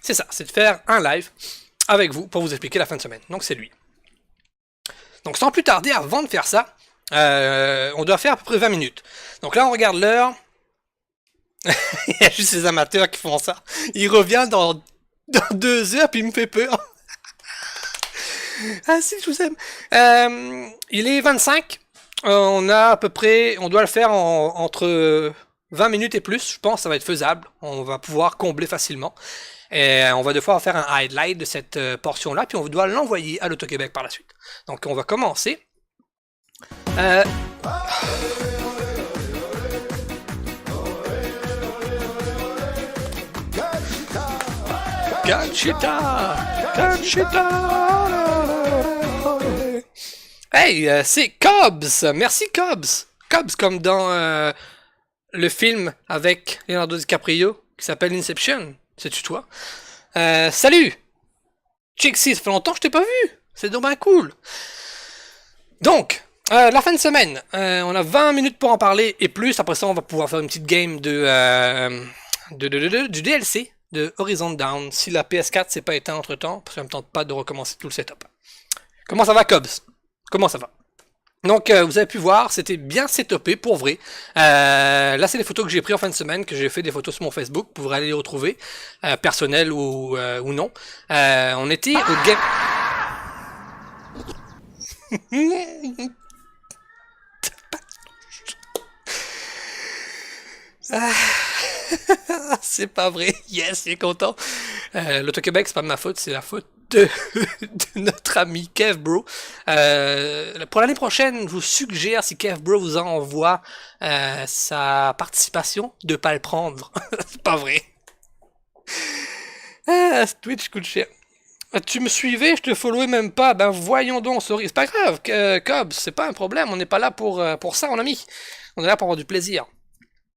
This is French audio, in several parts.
c'est ça, c'est de faire un live avec vous pour vous expliquer la fin de semaine. Donc c'est lui. Donc sans plus tarder, avant de faire ça, on doit faire à peu près 20 minutes. Donc là on regarde l'heure. Il y a juste ces amateurs qui font ça. Il revient dans 2 heures puis il me fait peur. Ah si, je vous aime. Il est 25. On a à peu près, on doit le faire entre 20 minutes et plus. Je pense que ça va être faisable. On va pouvoir combler facilement. Et on va devoir faire un highlight de cette portion-là, puis on doit l'envoyer à l'Auto-Québec par la suite. Donc on va commencer. Conchita! Conchita! Hey, c'est Cobbs! Merci Cobbs! Cobbs comme dans le film avec Leonardo DiCaprio qui s'appelle Inception. C'est-tu toi? Salut! Chixie, ça fait longtemps que je t'ai pas vu! C'est dommage cool! Donc, la fin de semaine, on a 20 minutes pour en parler et plus. Après ça, on va pouvoir faire une petite game du DLC de Horizon Down. Si la PS4 s'est pas éteinte entre temps, parce que ça me tente pas de recommencer tout le setup. Comment ça va, Cobbs? Comment ça va? Donc, vous avez pu voir, c'était bien setupé pour vrai. Là, c'est les photos que j'ai prises en fin de semaine, que j'ai fait des photos sur mon Facebook. Vous pourrez aller les retrouver, personnelles ou non. On était au game... C'est pas vrai. Yes, il est content. L'Auto-Québec, c'est pas de ma faute, c'est la faute de notre ami Kev Bro. Pour l'année prochaine, je vous suggère, si Kev Bro vous envoie sa participation, de pas le prendre. C'est pas vrai. Twitch coûte cher. Tu me suivais, je te followais même pas. Ben voyons donc, sorry. C'est pas grave, Cobb, c'est pas un problème. On n'est pas là pour ça, mon ami. On est là pour avoir du plaisir.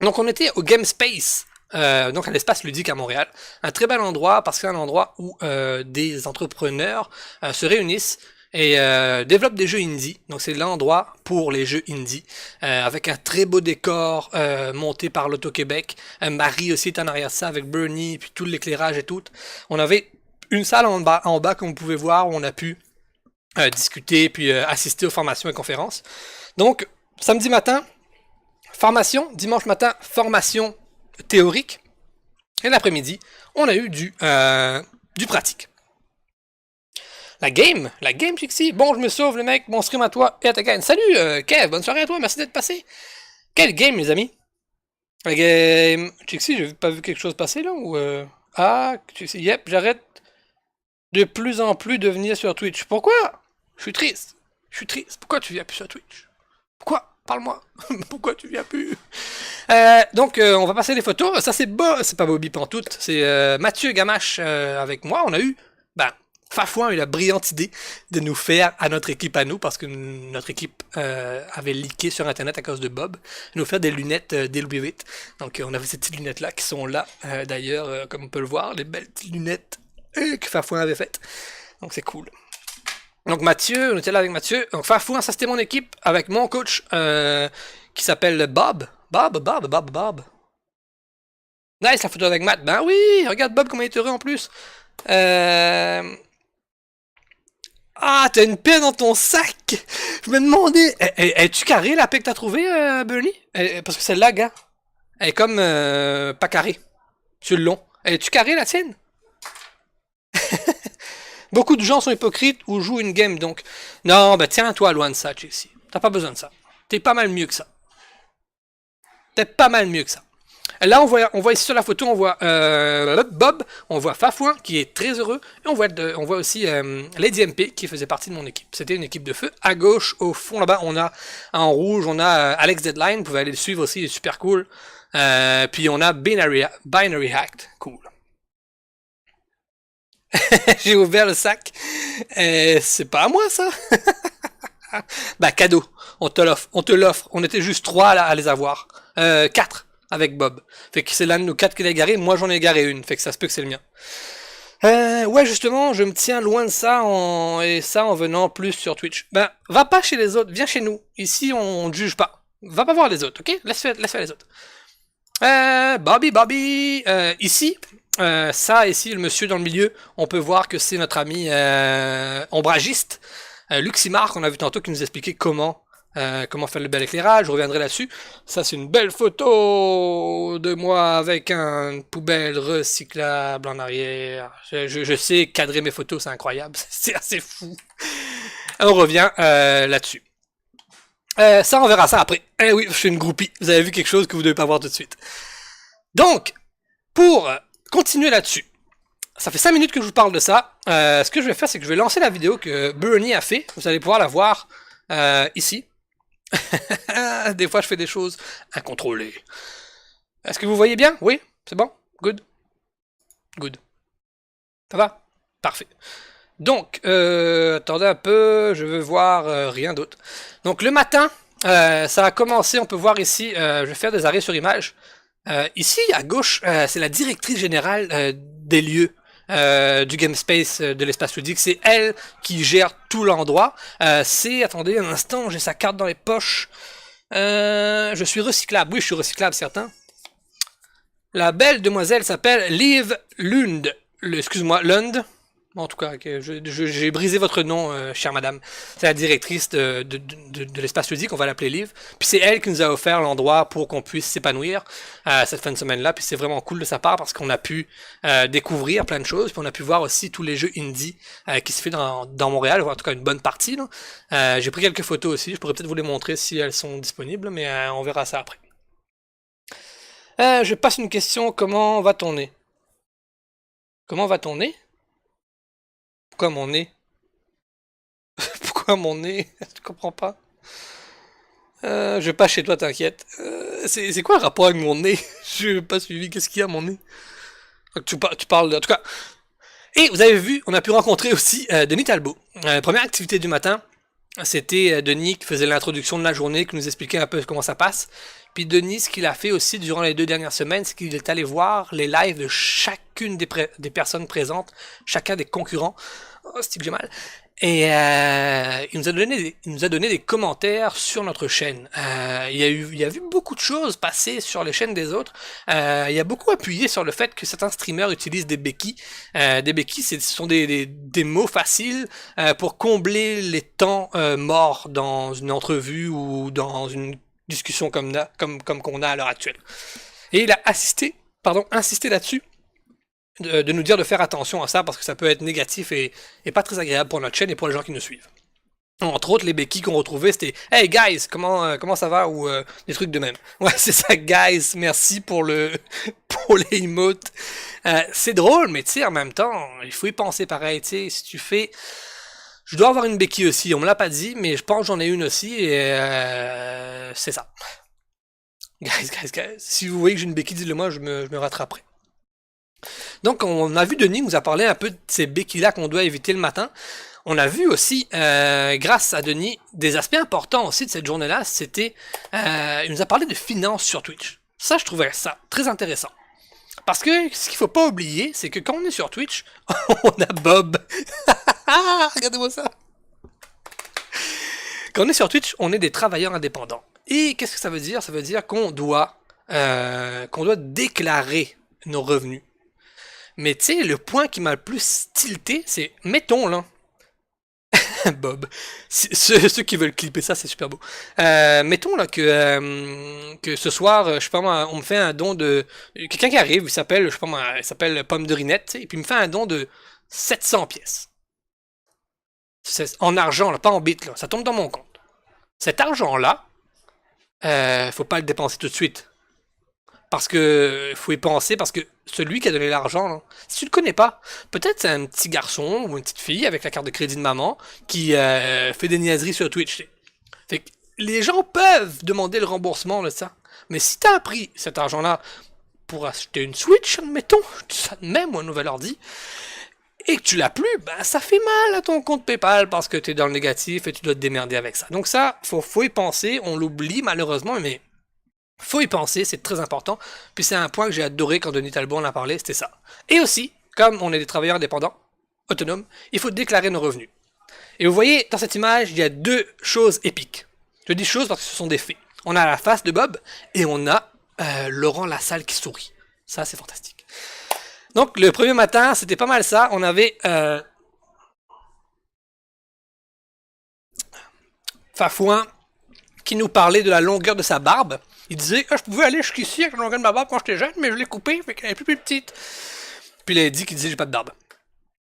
Donc on était au Game Space. Donc à l'espace ludique à Montréal. Un très bel endroit parce que c'est un endroit où des entrepreneurs se réunissent et développent des jeux indie. Donc c'est l'endroit pour les jeux indie. Avec un très beau décor monté par l'Auto-Québec. Marie aussi est en arrière de ça avec Bernie, puis tout l'éclairage et tout. On avait une salle en bas comme vous pouvez voir où on a pu discuter puis assister aux formations et conférences. Donc samedi matin, formation. Dimanche matin, formation théorique. Et l'après-midi, on a eu du pratique. La game, Pixie. Bon, je me sauve, le mec. Bon stream à toi et à ta gagne. Salut, Kev. Bonne soirée à toi. Merci d'être passé. Quelle game, les amis? La game. Pixie, j'ai pas vu quelque chose passer là? Ou Ah, Pixie. Yep, j'arrête de plus en plus de venir sur Twitch. Pourquoi? Je suis triste. Pourquoi tu viens plus sur Twitch? Pourquoi? Parle-moi. Pourquoi tu viens plus? Donc, on va passer les photos. Ça, c'est pas Bobby Pantoute. C'est Mathieu Gamache avec moi. On a eu, Fafouin a eu la brillante idée de nous faire à notre équipe à nous, parce que notre équipe avait leaké sur Internet à cause de Bob, nous faire des lunettes d'L8. Donc, on avait ces petites lunettes-là qui sont là, d'ailleurs, comme on peut le voir, les belles petites lunettes que Fafouin avait faites. Donc, c'est cool. Donc Mathieu, on était là avec Mathieu. Donc Fafouin, ça c'était mon équipe avec mon coach qui s'appelle Bob. Bob. Nice la photo avec Matt. Ben oui, regarde Bob comment il est heureux en plus. Ah, t'as une paix dans ton sac. Je me demandais, es-tu carré la paix que t'as trouvée, Bernie? Parce que celle-là, gars, elle est comme pas carrée. Sur le long. Es-tu carré la tienne? Beaucoup de gens sont hypocrites ou jouent une game, donc... Non, tiens-toi loin de ça, Chelsea. T'as pas besoin de ça. T'es pas mal mieux que ça. Là, on voit ici sur la photo, on voit Bob, on voit Fafouin, qui est très heureux, et on voit aussi Lady MP, qui faisait partie de mon équipe. C'était une équipe de feu. À gauche, au fond, là-bas, on a, en rouge, on a Alex Deadline, vous pouvez aller le suivre aussi, il est super cool. Puis on a Binary Hacked, cool. J'ai ouvert le sac. C'est pas à moi, ça. Cadeau. On te l'offre. On était juste 3 là, à les avoir. 4 avec Bob. Fait que c'est l'un de nous 4 qui l'a garé. Moi, j'en ai garé une. Fait que ça se peut que c'est le mien. Ouais, justement, je me tiens loin de ça en venant plus sur Twitch. Va pas chez les autres. Viens chez nous. Ici, on ne juge pas. Va pas voir les autres, ok? Laisse faire les autres. Bobby. Ici, Ça, ici, le monsieur dans le milieu, on peut voir que c'est notre ami ombragiste, Luximar, qu'on a vu tantôt, qui nous expliquait comment faire le bel éclairage. Je reviendrai là-dessus. Ça, c'est une belle photo de moi avec une poubelle recyclable en arrière. Je sais cadrer mes photos, c'est incroyable. C'est assez fou. On revient là-dessus. Ça, on verra ça après. Eh oui, je suis une groupie. Vous avez vu quelque chose que vous ne devez pas voir tout de suite. Donc, pour continuer là-dessus, ça fait 5 minutes que je vous parle de ça. Ce que je vais faire, c'est que je vais lancer la vidéo que Bernie a fait. Vous allez pouvoir la voir ici. Des fois, je fais des choses incontrôlées. Est-ce que vous voyez bien? Oui? C'est bon? Good? Good. Ça va? Parfait. Donc, attendez un peu, je veux voir rien d'autre. Donc, le matin, ça a commencé, on peut voir ici, je vais faire des arrêts sur image. Ici, à gauche, c'est la directrice générale des lieux du Game Space de l'espace ludique. C'est elle qui gère tout l'endroit. Attendez un instant, j'ai sa carte dans les poches. Je suis recyclable. Oui, je suis recyclable, certain. La belle demoiselle s'appelle Liv Lund. Excuse-moi, Lund. En tout cas, j'ai brisé votre nom, chère madame. C'est la directrice de l'espace ludique, on va l'appeler Liv. Puis c'est elle qui nous a offert l'endroit pour qu'on puisse s'épanouir cette fin de semaine-là. Puis c'est vraiment cool de sa part parce qu'on a pu découvrir plein de choses. Puis on a pu voir aussi tous les jeux indie qui se fait dans Montréal, en tout cas une bonne partie. J'ai pris quelques photos aussi, je pourrais peut-être vous les montrer si elles sont disponibles, mais on verra ça après. Je passe une question, comment va ton nez? Comment va ton nez? Pourquoi mon nez? Pourquoi mon nez? Je comprends pas. Je vais pas chez toi, t'inquiète. C'est quoi le rapport avec mon nez? Je n'ai pas suivi. Qu'est-ce qu'il y a à mon nez? Tu parles en tout cas. Et vous avez vu, on a pu rencontrer aussi Denis Talbot. Première activité du matin, c'était Denis qui faisait l'introduction de la journée, qui nous expliquait un peu comment ça passe. Puis Denis, ce qu'il a fait aussi durant les 2 dernières semaines, c'est qu'il est allé voir les lives de chacune des personnes présentes, chacun des concurrents. Oh, c'est que j'ai mal. Et il nous a donné des commentaires sur notre chaîne. Il a vu beaucoup de choses passer sur les chaînes des autres. Il a beaucoup appuyé sur le fait que certains streamers utilisent des béquilles. Des béquilles, ce sont des mots faciles pour combler les temps morts dans une entrevue ou dans une discussion comme qu'on a à l'heure actuelle. Et il a insisté là-dessus, de nous dire de faire attention à ça parce que ça peut être négatif et pas très agréable pour notre chaîne et pour les gens qui nous suivent. Entre autres, les béquilles qu'on retrouvait, c'était Hey guys, comment ça va? Ou des trucs de même. Ouais, c'est ça, guys, merci pour les emotes. C'est drôle, mais tu sais, en même temps, il faut y penser pareil. Tu sais, si tu fais. Je dois avoir une béquille aussi, on me l'a pas dit, mais je pense que j'en ai une aussi et c'est ça. Guys. Si vous voyez que j'ai une béquille, dites-le moi, je me rattraperai. Donc, on a vu Denis nous a parlé un peu de ces béquilles-là qu'on doit éviter le matin. On a vu aussi, grâce à Denis, des aspects importants aussi de cette journée-là. C'était, il nous a parlé de finances sur Twitch. Ça, je trouvais ça très intéressant. Parce que ce qu'il faut pas oublier, c'est que quand on est sur Twitch, on a Bob. Regardez-moi ça. Quand on est sur Twitch, on est des travailleurs indépendants. Et qu'est-ce que ça veut dire? Ça veut dire qu'on doit déclarer nos revenus. Mais tu sais, le point qui m'a le plus tilté, c'est, mettons là, Bob, ceux qui veulent clipper ça, c'est super beau. Mettons là que ce soir, je sais pas moi, on me fait un don de... Quelqu'un qui arrive, il s'appelle Pomme de Rinette, et puis il me fait un don de 700 pièces. En argent, là, pas en bits, là, ça tombe dans mon compte. Cet argent-là, faut pas le dépenser tout de suite. Parce que faut y penser, parce que celui qui a donné l'argent, si tu le connais pas, peut-être c'est un petit garçon ou une petite fille avec la carte de crédit de maman qui fait des niaiseries sur Twitch. Fait que les gens peuvent demander le remboursement de ça. Mais si t'as pris cet argent-là pour acheter une Switch, admettons, ça de même ou un nouvel ordi, et que tu l'as plus, ben ça fait mal à ton compte PayPal parce que t'es dans le négatif et tu dois te démerder avec ça. Donc ça, faut y penser, on l'oublie malheureusement, mais faut y penser, c'est très important. Puis c'est un point que j'ai adoré quand Denis Talbot en a parlé, c'était ça. Et aussi, comme on est des travailleurs indépendants, autonomes, il faut déclarer nos revenus. Et vous voyez, dans cette image, il y a 2 choses épiques. Je dis choses parce que ce sont des faits. On a la face de Bob et on a Laurent Lassalle qui sourit. Ça, c'est fantastique. Donc le premier matin, c'était pas mal ça. On avait Fafouin qui nous parlait de la longueur de sa barbe. Il disait je pouvais aller jusqu'ici avec la longueur de ma barbe quand j'étais jeune, mais je l'ai coupée, fait qu'elle est plus petite. Puis il a dit qu'il disait j'ai pas de barbe.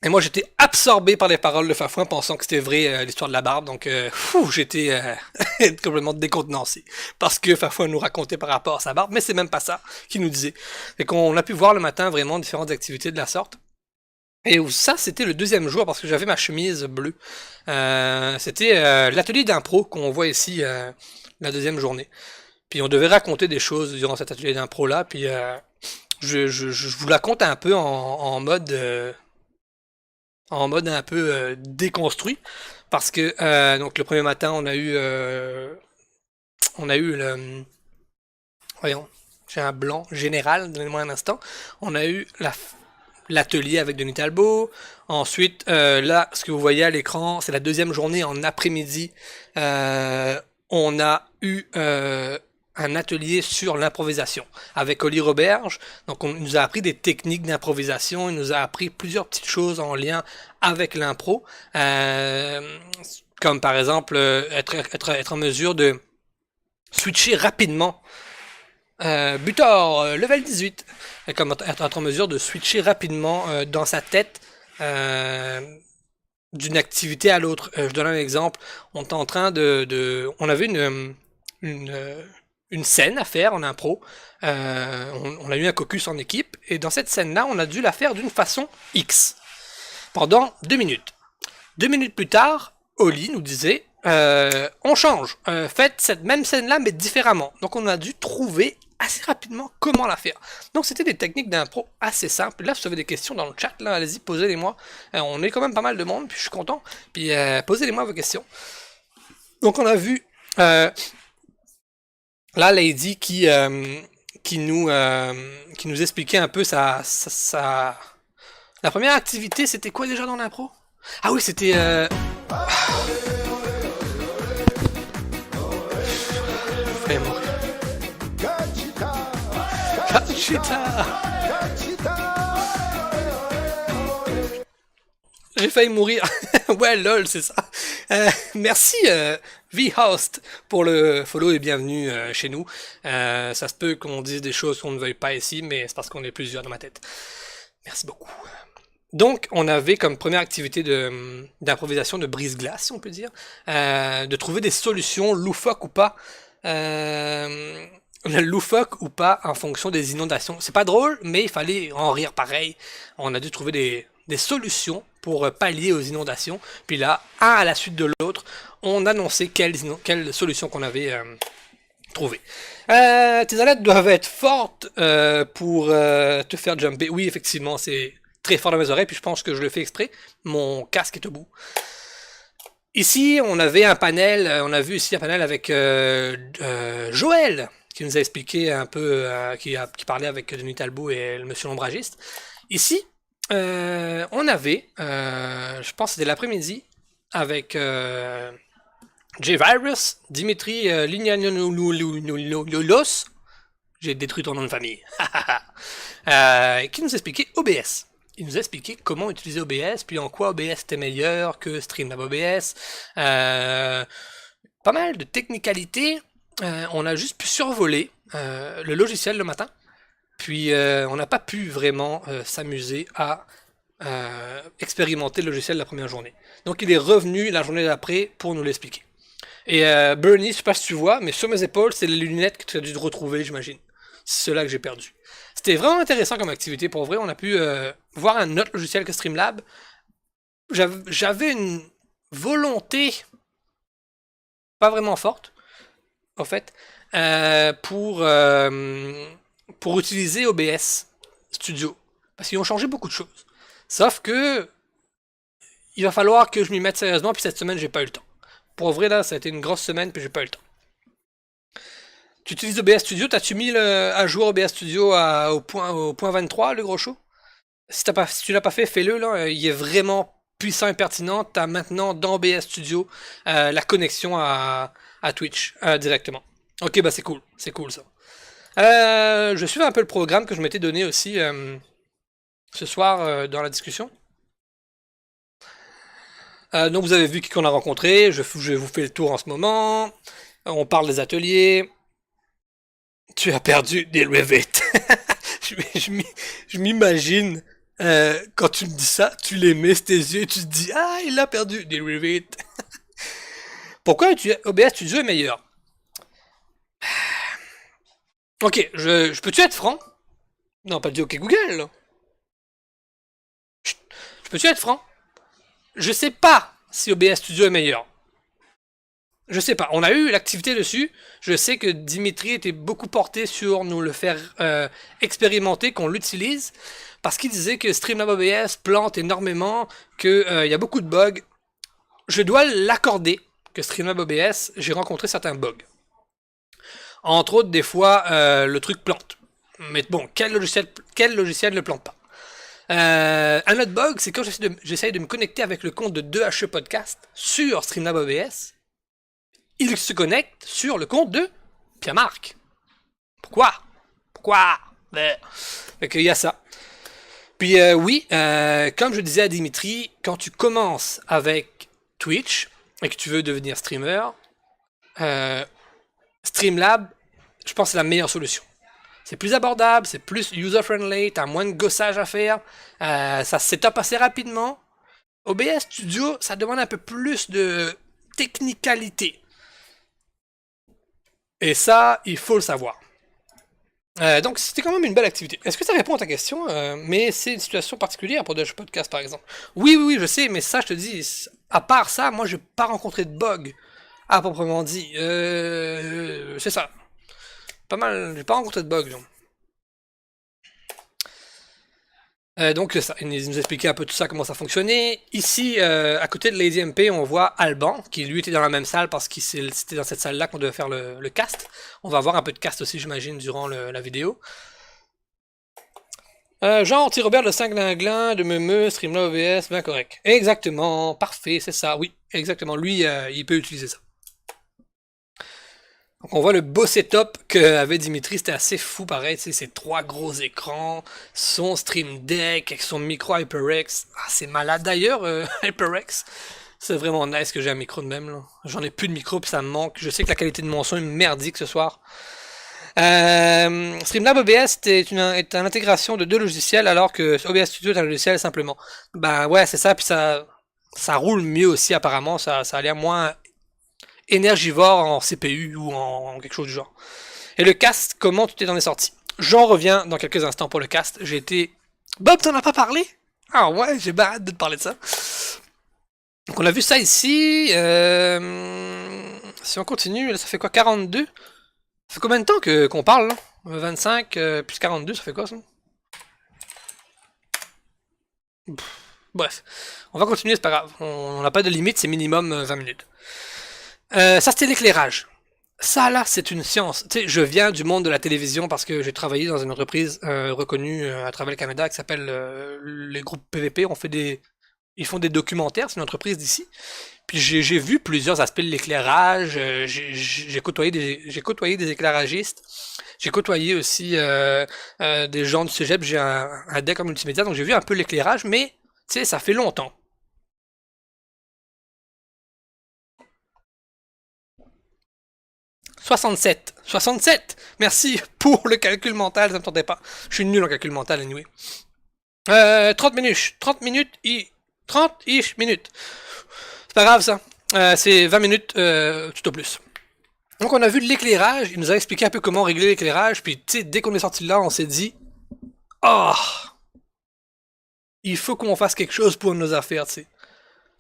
Et moi j'étais absorbé par les paroles de Fafouin pensant que c'était vrai l'histoire de la barbe, donc j'étais complètement décontenancé. Parce que Fafouin nous racontait par rapport à sa barbe, mais c'est même pas ça qu'il nous disait. Et qu'on a pu voir le matin vraiment différentes activités de la sorte. Et ça, c'était le deuxième jour parce que j'avais ma chemise bleue. C'était l'atelier d'impro qu'on voit ici la deuxième journée. Puis on devait raconter des choses durant cet atelier d'impro là. Puis je vous la conte un peu en mode un peu déconstruit parce que donc le premier matin on a eu le voyons j'ai un blanc général, donnez-moi un instant. On a eu l'atelier avec Denis Talbot. Ensuite, là, ce que vous voyez à l'écran, c'est la deuxième journée en après-midi. On a eu un atelier sur l'improvisation avec Oli Roberge. Donc, on nous a appris des techniques d'improvisation. Il nous a appris plusieurs petites choses en lien avec l'impro. Comme par exemple, être en mesure de switcher rapidement. Butor, level 18. Comme être en mesure de switcher rapidement dans sa tête d'une activité à l'autre. Je donne un exemple. On est en train on avait une scène à faire en impro. On a eu un caucus en équipe. Et dans cette scène-là, on a dû la faire d'une façon X. Pendant 2 minutes. 2 minutes plus tard, Oli nous disait on change. Faites cette même scène-là, mais différemment. Donc on a dû trouver assez rapidement comment la faire. Donc c'était des techniques d'impro assez simples. Là, si vous avez des questions dans le chat, là, allez-y, posez-les-moi. On est quand même pas mal de monde, puis je suis content. Puis posez-les-moi vos questions. Donc on a vu là Lady qui nous expliquait un peu la première activité, c'était quoi déjà dans l'impro? Ah oui, c'était Vraiment. Gachita. J'ai failli mourir. Ouais, lol, c'est ça. Merci V-Host pour le follow et bienvenue chez nous. Ça se peut qu'on dise des choses qu'on ne veuille pas ici, mais c'est parce qu'on est plusieurs dans ma tête. Merci beaucoup. Donc, on avait comme première activité d'improvisation de brise-glace, si on peut dire, de trouver des solutions loufoques ou pas. Loufoque ou pas en fonction des inondations. C'est pas drôle, mais il fallait en rire pareil. On a dû trouver des solutions pour pallier aux inondations. Puis là, un à la suite de l'autre, on annonçait quelle solution qu'on avait trouvée. Tes alertes doivent être fortes pour te faire jumper. Oui, effectivement, c'est très fort dans mes oreilles, puis je pense que je le fais exprès. Mon casque est au bout. Ici, on avait un panel, on a vu ici un panel avec Joël, qui nous a expliqué un peu, qui parlait avec Denis Talbot et le monsieur l'ombragiste. Ici, on avait, je pense que c'était l'après-midi, avec J-Virus, Dimitri Lignanoulos, j'ai détruit ton nom de famille, qui nous expliquait OBS. Il nous a expliqué comment utiliser OBS, puis en quoi OBS était meilleur que Streamlab OBS. Pas mal de technicalités. On a juste pu survoler le logiciel le matin. Puis on n'a pas pu vraiment s'amuser à expérimenter le logiciel la première journée. Donc il est revenu la journée d'après pour nous l'expliquer. Et Bernie, je sais pas si tu vois, mais sur mes épaules, c'est les lunettes que tu as dû te retrouver, j'imagine. C'est ceux-là que j'ai perdu. C'était vraiment intéressant comme activité, pour vrai. On a pu voir un autre logiciel que Streamlab. J'avais une volonté pas vraiment forte, en fait, pour utiliser OBS Studio. Parce qu'ils ont changé beaucoup de choses. Sauf que il va falloir que je m'y mette sérieusement, puis cette semaine, j'ai pas eu le temps. Pour vrai, là, ça a été une grosse semaine, puis j'ai pas eu le temps. Tu utilises OBS Studio, t'as-tu mis à jour OBS Studio au point 23, le gros show? Si tu l'as pas fait, fais-le, là. Il est vraiment puissant et pertinent. T'as maintenant dans OBS Studio la connexion à Twitch directement. Ok, bah c'est cool ça. Je suis un peu le programme que je m'étais donné aussi ce soir dans la discussion. Donc vous avez vu qui qu'on a rencontré, je vous fais le tour en ce moment. On parle des ateliers. Tu as perdu des Revit. je je m'imagine quand tu me dis ça, tu les mets tes yeux et tu te dis ah il a perdu des Revit. Pourquoi OBS Studio est meilleur? Ok, je peux-tu être franc? Non, pas dit ok Google. Là. Je peux-tu être franc? Je sais pas si OBS Studio est meilleur. Je sais pas. On a eu l'activité dessus. Je sais que Dimitri était beaucoup porté sur nous le faire expérimenter, qu'on l'utilise, parce qu'il disait que Streamlab OBS plante énormément, qu'il y a beaucoup de bugs. Je dois l'accorder que Streamlab OBS, j'ai rencontré certains bugs. Entre autres, des fois, le truc plante. Mais bon, quel logiciel ne plante pas? Un autre bug, c'est quand j'essaye de me connecter avec le compte de 2HE Podcast sur Streamlab OBS, il se connecte sur le compte de Pierre-Marc. Pourquoi? Pourquoi? Fait qu'il y a ça. Puis oui, comme je disais à Dimitri, quand tu commences avec Twitch et que tu veux devenir streamer, Streamlab, je pense que c'est la meilleure solution. C'est plus abordable, c'est plus user-friendly, t'as moins de gossage à faire, ça se setup assez rapidement. OBS Studio, ça demande un peu plus de technicalité. Et ça, il faut le savoir. Donc c'était quand même une belle activité. Est-ce que ça répond à ta question? Mais c'est une situation particulière pour Dutch Podcast par exemple. Oui, oui, oui, je sais, mais ça, je te dis, à part ça, moi, j'ai pas rencontré de bug à proprement dit. C'est ça. Pas mal, j'ai pas rencontré de bug. Donc ça, il nous expliquait un peu tout ça, comment ça fonctionnait. Ici, à côté de Lady MP, on voit Alban, qui lui était dans la même salle parce que c'était dans cette salle-là qu'on devait faire le cast. On va voir un peu de cast aussi, j'imagine, durant la vidéo. Jean anti-Robert de 5 Linglin, de Meumeux, Streamlab OBS, bien correct. Exactement, parfait, c'est ça, oui, exactement. Lui, il peut utiliser ça. Donc on voit le beau setup qu'avait Dimitri, c'était assez fou pareil, tu sais, ces 3 gros écrans, son Stream Deck avec son micro HyperX. Ah, c'est malade d'ailleurs, HyperX. C'est vraiment nice que j'ai un micro de même, là. J'en ai plus de micro puis ça me manque. Je sais que la qualité de mon son est merdique ce soir. Streamlab OBS est une intégration de 2 logiciels alors que OBS Studio est un logiciel simplement. Bah ouais, c'est ça, puis ça roule mieux aussi apparemment, ça a l'air moins énergivore en CPU ou en quelque chose du genre. Et le cast, comment tu t'en es sorti? J'en reviens dans quelques instants pour le cast. J'ai été... Bob, t'en as pas parlé? Ah ouais, j'ai hâte de te parler de ça. Donc on a vu ça ici. Si on continue, ça fait quoi? 42? Ça fait combien de temps qu'on parle là? 25 plus 42, ça fait quoi ça? Bref, on va continuer, c'est pas grave. On n'a pas de limite, c'est minimum 20 minutes. Ça c'était l'éclairage. Ça là, c'est une science. Tu sais, je viens du monde de la télévision parce que j'ai travaillé dans une entreprise reconnue à travers le Canada qui s'appelle les groupes PVP. Ils font des documentaires, c'est une entreprise d'ici. Puis j'ai vu plusieurs aspects de l'éclairage. J'ai côtoyé des éclairagistes. J'ai côtoyé aussi des gens du cégep. J'ai un deck en multimédia, donc j'ai vu un peu l'éclairage, mais tu sais, ça fait longtemps. 67. 67. Merci pour le calcul mental, ça me tentait pas. Je suis nul en calcul mental, anyway. 30 minutes. 30 minutes. 30-ish minutes. C'est pas grave, ça. C'est 20 minutes, tout au plus. Donc, on a vu de l'éclairage. Il nous a expliqué un peu comment régler l'éclairage. Puis, tu sais, dès qu'on est sorti de là, on s'est dit... Oh, il faut qu'on fasse quelque chose pour nos affaires, tu sais.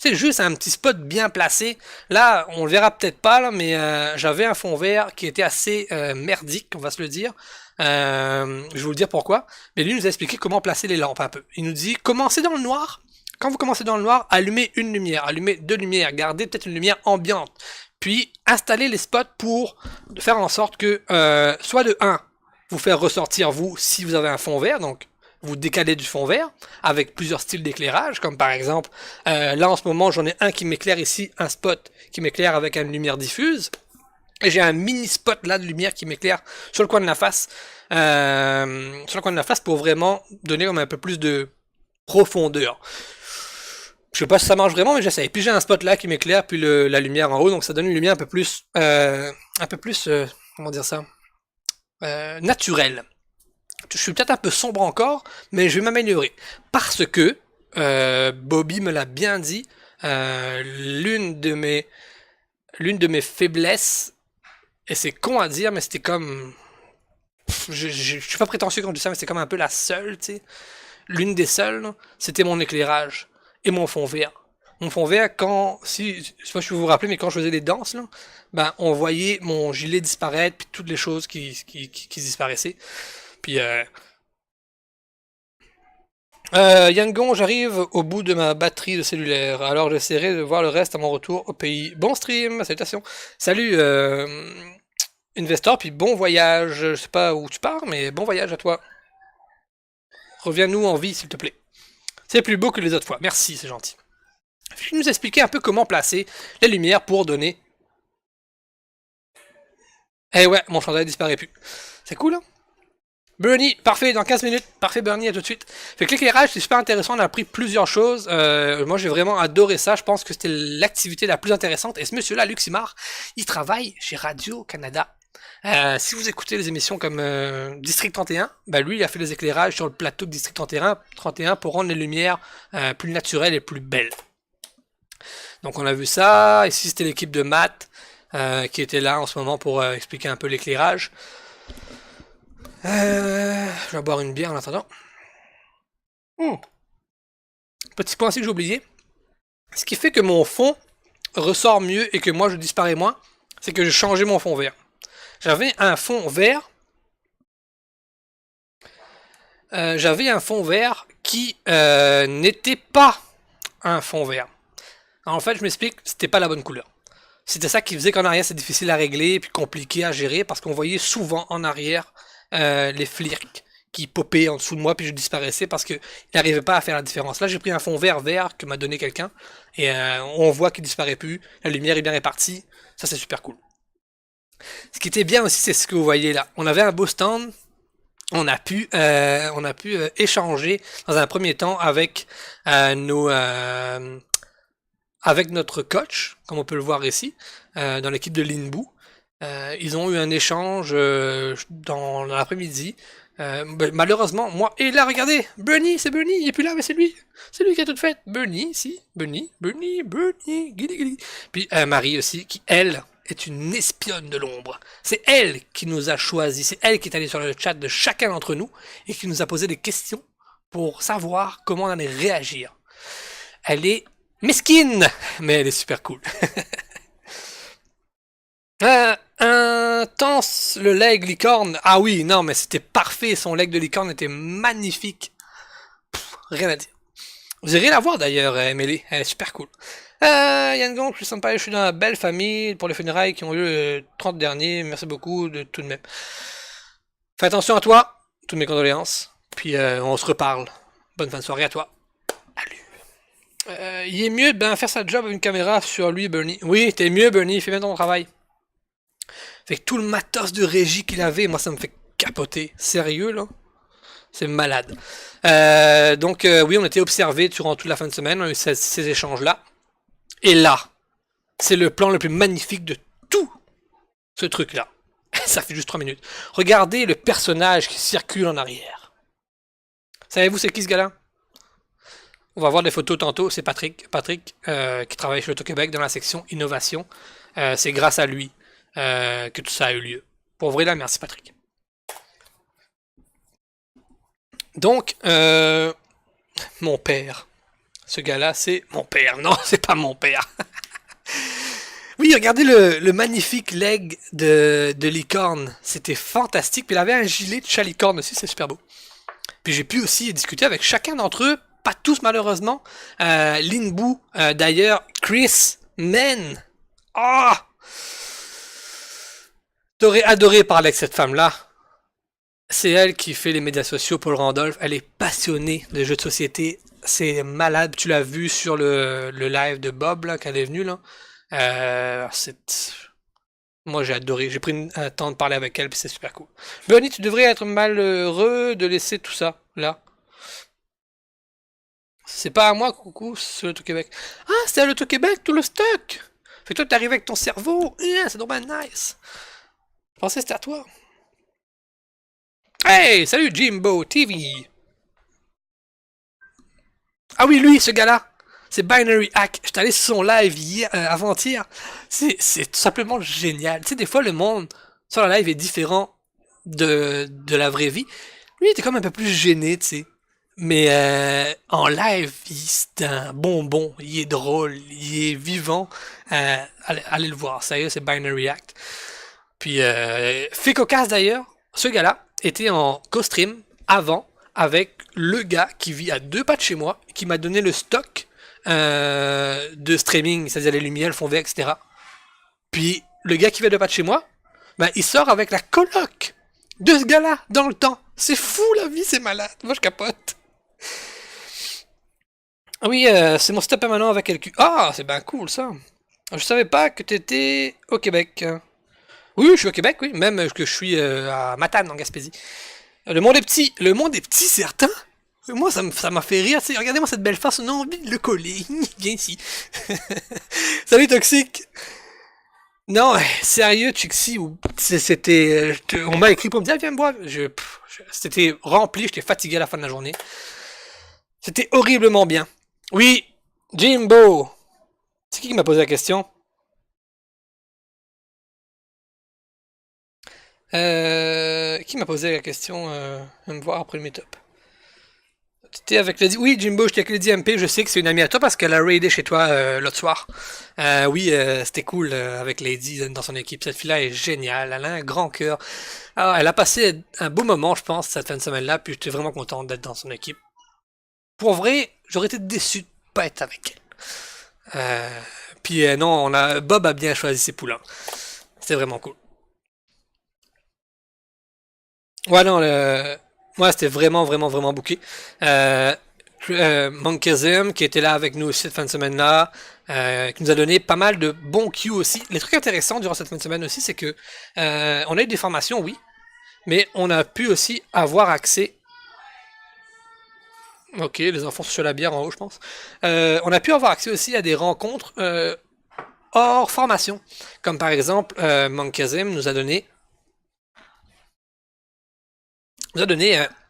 C'est juste un petit spot bien placé. Là, on le verra peut-être pas, là, mais j'avais un fond vert qui était assez merdique, on va se le dire. Je vais vous le dire pourquoi. Mais lui nous a expliqué comment placer les lampes un peu. Il nous dit, commencez dans le noir. Quand vous commencez dans le noir, allumez une lumière, allumez 2 lumières, gardez peut-être une lumière ambiante. Puis, installez les spots pour faire en sorte que, soit de 1, vous faire ressortir vous si vous avez un fond vert, donc vous décalez du fond vert avec plusieurs styles d'éclairage, comme par exemple, là en ce moment j'en ai un qui m'éclaire ici, un spot qui m'éclaire avec une lumière diffuse, et j'ai un mini spot là de lumière qui m'éclaire sur le coin de la face, pour vraiment donner comme un peu plus de profondeur. Je sais pas si ça marche vraiment, mais j'essaye. Puis j'ai un spot là qui m'éclaire, puis la lumière en haut, donc ça donne une lumière un peu plus, comment dire ça, naturelle. Je suis peut-être un peu sombre encore, mais je vais m'améliorer. Parce que, Bobby me l'a bien dit, l'une de mes faiblesses, et c'est con à dire, mais c'était comme... je suis pas prétentieux quand je dis ça, mais c'était comme un peu la seule, tu sais. L'une des seules, là, c'était mon éclairage et mon fond vert. Mon fond vert, je sais pas si vous vous rappelez, mais quand je faisais des danses, là, ben, on voyait mon gilet disparaître, puis toutes les choses qui disparaissaient. Puis, Yangon, j'arrive au bout de ma batterie de cellulaire, alors j'essaierai de voir le reste à mon retour au pays. Bon stream, salutations. Salut, Investor, puis bon voyage. Je sais pas où tu pars, mais bon voyage à toi. Reviens-nous en vie, s'il te plaît. C'est plus beau que les autres fois. Merci, c'est gentil. Je vais nous expliquer un peu comment placer les lumières pour donner. Eh ouais, mon chandail disparaît plus. C'est cool, hein? Bernie, parfait, dans 15 minutes. Parfait, Bernie, à tout de suite. Fait que l'éclairage, c'est super intéressant. On a appris plusieurs choses. Moi, j'ai vraiment adoré ça. Je pense que c'était l'activité la plus intéressante. Et ce monsieur-là, Luximar, il travaille chez Radio-Canada. Si vous écoutez les émissions comme District 31, bah lui, il a fait les éclairages sur le plateau de District 31 pour rendre les lumières plus naturelles et plus belles. Donc, on a vu ça. Ici, c'était l'équipe de Matt qui était là en ce moment pour expliquer un peu l'éclairage. Je vais boire une bière en attendant. Petit point aussi que j'ai oublié. Ce qui fait que mon fond ressort mieux et que moi je disparais moins, c'est que j'ai changé mon fond vert. J'avais un fond vert. Qui n'était pas un fond vert. Alors, en fait, je m'explique, c'était pas la bonne couleur. C'était ça qui faisait qu'en arrière c'est difficile à régler et puis compliqué à gérer parce qu'on voyait souvent en arrière les flirks qui popaient en dessous de moi puis je disparaissais parce que il n'arrivait pas à faire la différence. Là j'ai pris un fond vert que m'a donné quelqu'un et on voit qu'il disparaît plus, la lumière est bien répartie, ça c'est super cool. Ce qui était bien aussi c'est ce que vous voyez là. On avait un beau stand, on a pu échanger dans un premier temps avec avec notre coach, comme on peut le voir ici, dans l'équipe de Linbu. Ils ont eu un échange dans l'après-midi. Malheureusement, moi... Et là, regardez, Bernie, c'est Bernie, il est plus là, mais c'est lui. C'est lui qui a tout fait. Bernie, si, Bernie, guili, guili. Puis Marie aussi, qui, elle, est une espionne de l'ombre. C'est elle qui nous a choisis, c'est elle qui est allée sur le chat de chacun d'entre nous et qui nous a posé des questions pour savoir comment on allait réagir. Elle est mesquine, mais elle est super cool. Intense, le leg licorne. Ah oui, non, mais c'était parfait. Son leg de licorne était magnifique. Rien à dire. Vous irez la voir d'ailleurs, Emily. Elle est super cool. Yann Gong, je suis sympa. Je suis dans la belle famille pour les funérailles qui ont eu le 30 dernier. Merci beaucoup de tout de même. Fais attention à toi. Toutes mes condoléances. Puis on se reparle. Bonne fin de soirée à toi. Salut. Il est mieux de faire sa job avec une caméra sur lui, Bernie. Oui, t'es mieux, Bernie. Fais bien ton travail. Fait que tout le matos de régie qu'il avait, moi ça me fait capoter. Sérieux là? C'est malade. Donc oui, on était observés durant toute la fin de semaine, on a eu ces échanges-là. Et là, c'est le plan le plus magnifique de tout ce truc-là. Ça fait juste 3 minutes. Regardez le personnage qui circule en arrière. Savez-vous c'est qui ce gars-là? On va voir des photos tantôt, c'est Patrick. Patrick, qui travaille chez l'Auto-Québec dans la section innovation. C'est grâce à lui que tout ça a eu lieu. Pour vrai là, merci Patrick. Donc, mon père. Ce gars-là, c'est mon père. Non, c'est pas mon père. Oui, regardez le magnifique leg de licorne. C'était fantastique. Puis il avait un gilet de chat licorne aussi, c'est super beau. Puis j'ai pu aussi discuter avec chacun d'entre eux. Pas tous malheureusement. Linbu, d'ailleurs, Chris, Men. Ah! T'aurais adoré parler avec cette femme-là. C'est elle qui fait les médias sociaux pour le Randolph. Elle est passionnée de jeux de société. C'est malade. Tu l'as vu sur le live de Bob, là, quand elle est venue, là. Moi, j'ai adoré. J'ai pris un temps de parler avec elle, puis c'est super cool. Bernie, tu devrais être malheureux de laisser tout ça, là. C'est pas à moi, coucou, c'est l'Auto-Québec. Ah, c'est à l'Auto-Québec, tout le stock! Fait que toi, t'arrives avec ton cerveau. Yeah, c'est normal nice. Je pensais que c'était à toi. Hey, salut Jimbo TV. Ah oui, lui, ce gars-là. C'est Binary Hack. J'étais allé sur son live hier, avant-hier. C'est tout simplement génial. Tu sais, des fois, le monde sur la live est différent de la vraie vie. Lui, il était comme un peu plus gêné, tu sais. Mais en live, c'est un bonbon. Il est drôle, il est vivant. Allez le voir, sérieux, c'est Binary Act. Puis, fait cocasse d'ailleurs, ce gars-là était en co-stream avant avec le gars qui vit à 2 pas de chez moi, qui m'a donné le stock de streaming, c'est-à-dire les lumières, le fond vert, etc. Puis, le gars qui vit à 2 pas de chez moi, ben, il sort avec la coloc de ce gars-là dans le temps. C'est fou la vie, c'est malade. Moi, je capote. Ah oui, c'est mon step permanent avec LQ. Ah, c'est bien cool ça. Je savais pas que t'étais au Québec. Oui, je suis au Québec, oui. Même que je suis à Matane, en Gaspésie. Le monde est petit. Le monde est petit, certain. Moi, ça m'a fait rire. Regardez-moi cette belle face. On a envie de le coller. Viens ici. Salut, Toxique. Non, sérieux, Tuxi, c'était... on m'a écrit pour me dire, viens me boire. C'était rempli, j'étais fatigué à la fin de la journée. C'était horriblement bien. Oui, Jimbo. C'est qui m'a posé la question? Qui m'a posé la question de me voir après le meet-up? T'étais avec Lady... Oui, Jimbo, j'étais avec Lady MP, je sais que c'est une amie à toi parce qu'elle a raidé chez toi l'autre soir. Oui, c'était cool avec Lady dans son équipe. Cette fille-là est géniale, elle a un grand cœur. Alors, elle a passé un beau moment, je pense, cette fin de semaine-là, puis j'étais vraiment content d'être dans son équipe. Pour vrai, j'aurais été déçu de pas être avec elle. Puis non, Bob a bien choisi ses poulains. C'est vraiment cool. Ouais, non, ouais, c'était vraiment, vraiment, vraiment bouqué. Euh, Monkazim, qui était là avec nous aussi cette fin de semaine-là, qui nous a donné pas mal de bons cues aussi. Les trucs intéressants durant cette fin de semaine aussi, c'est que on a eu des formations, oui, mais on a pu aussi avoir accès. Ok, les enfants sont sur la bière en haut, je pense. On a pu avoir accès aussi à des rencontres hors formation. Comme par exemple, Monkazim nous a donné